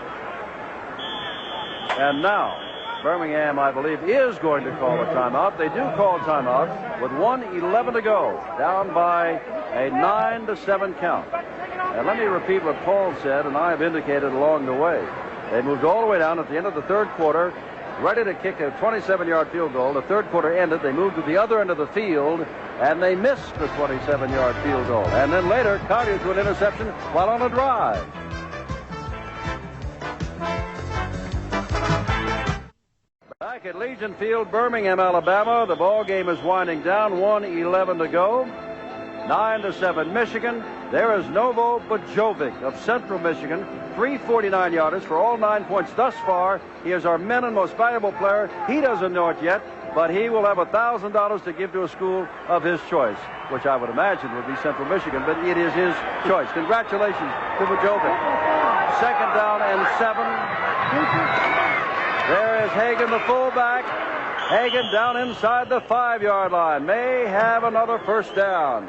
And now, Birmingham, I believe, is going to call a timeout. They do call a timeout with 1:11 to go, down by a 9-7 count. And let me repeat what Paul said, and I have indicated along the way. They moved all the way down at the end of the third quarter, ready to kick a 27-yard field goal. The third quarter ended. They moved to the other end of the field, and they missed the 27-yard field goal. And then later, Collier threw an interception while on a drive. Back at Legion Field, Birmingham, Alabama. The ball game is winding down. 1:11 to go. 9-7 Michigan. There is Novo Bojovic of Central Michigan. 3 49-yarders for all 9 points thus far. He is our men and most valuable player. He doesn't know it yet, but he will have $1,000 to give to a school of his choice, which I would imagine would be Central Michigan, but it is his choice. Congratulations to Bojovic. 2nd down and 7. There is Hagan, the fullback. Hagan down inside the 5-yard line. May have another first down.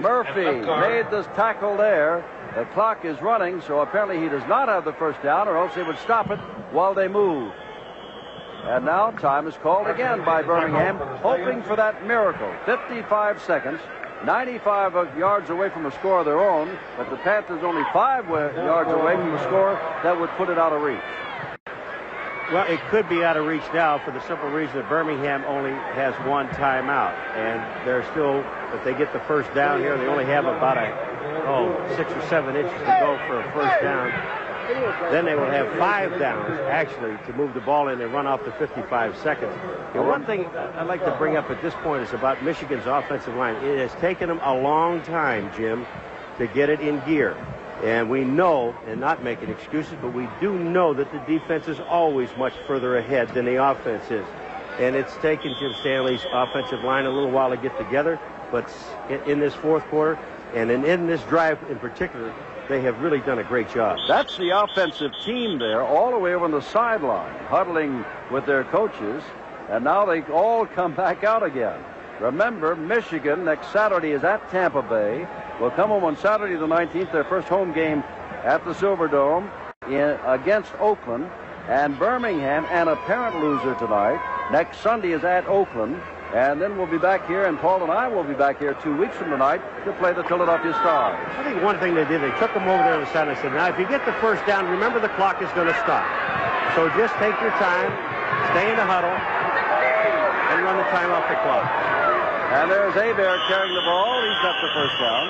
Murphy made this tackle there. The clock is running, so apparently he does not have the first down, or else they would stop it while they move. And now time is called again by Birmingham, hoping for that miracle. 55 seconds, 95 yards away from a score of their own, but the Panthers only 5 yards away from a score that would put it out of reach. Well, it could be out of reach now for the simple reason that Birmingham only has 1 timeout. And they're still, if they get the first down here, they only have about 6 or 7 inches to go for a first down. Then they will have 5 downs, actually, to move the ball in and run off the 55 seconds. And one thing I'd like to bring up at this point is about Michigan's offensive line. It has taken them a long time, Jim, to get it in gear. And we know, and not making excuses, but we do know that the defense is always much further ahead than the offense is. And it's taken Jim Stanley's offensive line a little while to get together, but in this fourth quarter, and in this drive in particular, they have really done a great job. That's the offensive team there, all the way over on the sideline, huddling with their coaches, and now they all come back out again. Remember, Michigan next Saturday is at Tampa Bay. Will come home on Saturday the 19th, their first home game at the Silverdome against Oakland. And Birmingham, an apparent loser tonight, next Sunday is at Oakland. And then we'll be back here, and Paul and I will be back here 2 weeks from tonight to play the Philadelphia Stars. I think one thing they did, they took them over there on the side and said, now, if you get the first down, remember the clock is going to stop. So just take your time, stay in the huddle, and run the time off the clock. And there's Hebert carrying the ball. He's got the first down.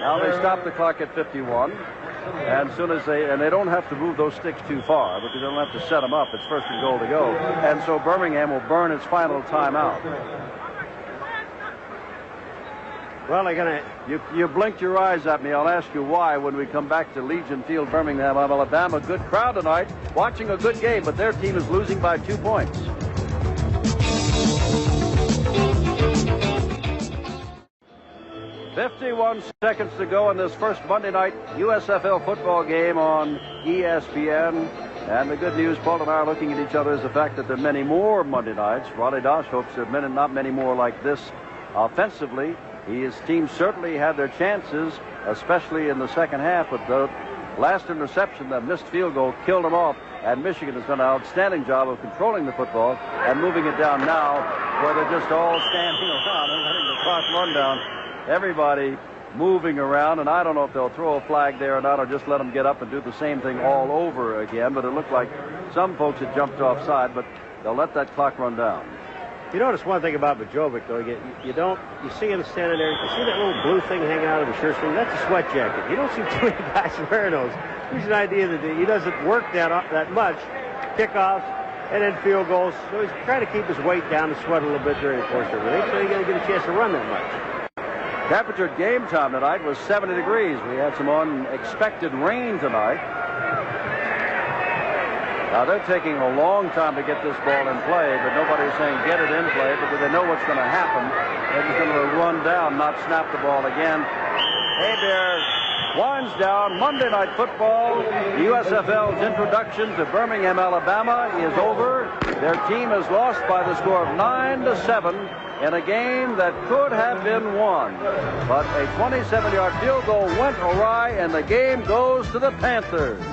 Now they stop the clock at 51. And soon as they don't have to move those sticks too far because they don't have to set them up. It's 1st and goal to go. And so Birmingham will burn its final timeout. Well, you blinked your eyes at me. I'll ask you why when we come back to Legion Field, Birmingham, Alabama. Good crowd tonight, watching a good game, but their team is losing by 2 points. "51 seconds to go in this first Monday night USFL football game on ESPN. And the good news, Paul and I are looking at each other, is the fact that there are many more Monday nights. Ronnie Dosh hopes there are not many more like this offensively. His team certainly had their chances, especially in the second half, but the last interception, that missed field goal, killed them off. And Michigan has done an outstanding job of controlling the football and moving it down now where they're just all standing around and letting the clock run down. Everybody moving around, and I don't know if they'll throw a flag there or not, or just let them get up and do the same thing all over again. But it looked like some folks had jumped offside, but they'll let that clock run down. You notice one thing about Bojovic, though. You see him standing there. You see that little blue thing hanging out of his shirt sleeve? That's a sweat jacket. You don't see too many guys wearing those. Gives you an idea that he doesn't work that much. Kickoffs and then field goals. So he's trying to keep his weight down and sweat a little bit during the course of everything. So he's going to get a chance to run that much. Temperature at game time tonight was 70 degrees. We had some unexpected rain tonight. Now, they're taking a long time to get this ball in play, but nobody's saying get it in play because they know what's going to happen. They're just going to run down, not snap the ball again. Hebert winds down. Monday Night Football. The USFL's introduction to Birmingham, Alabama is over. Their team has lost by the score of 9-7 in a game that could have been won. But a 27-yard field goal went awry, and the game goes to the Panthers.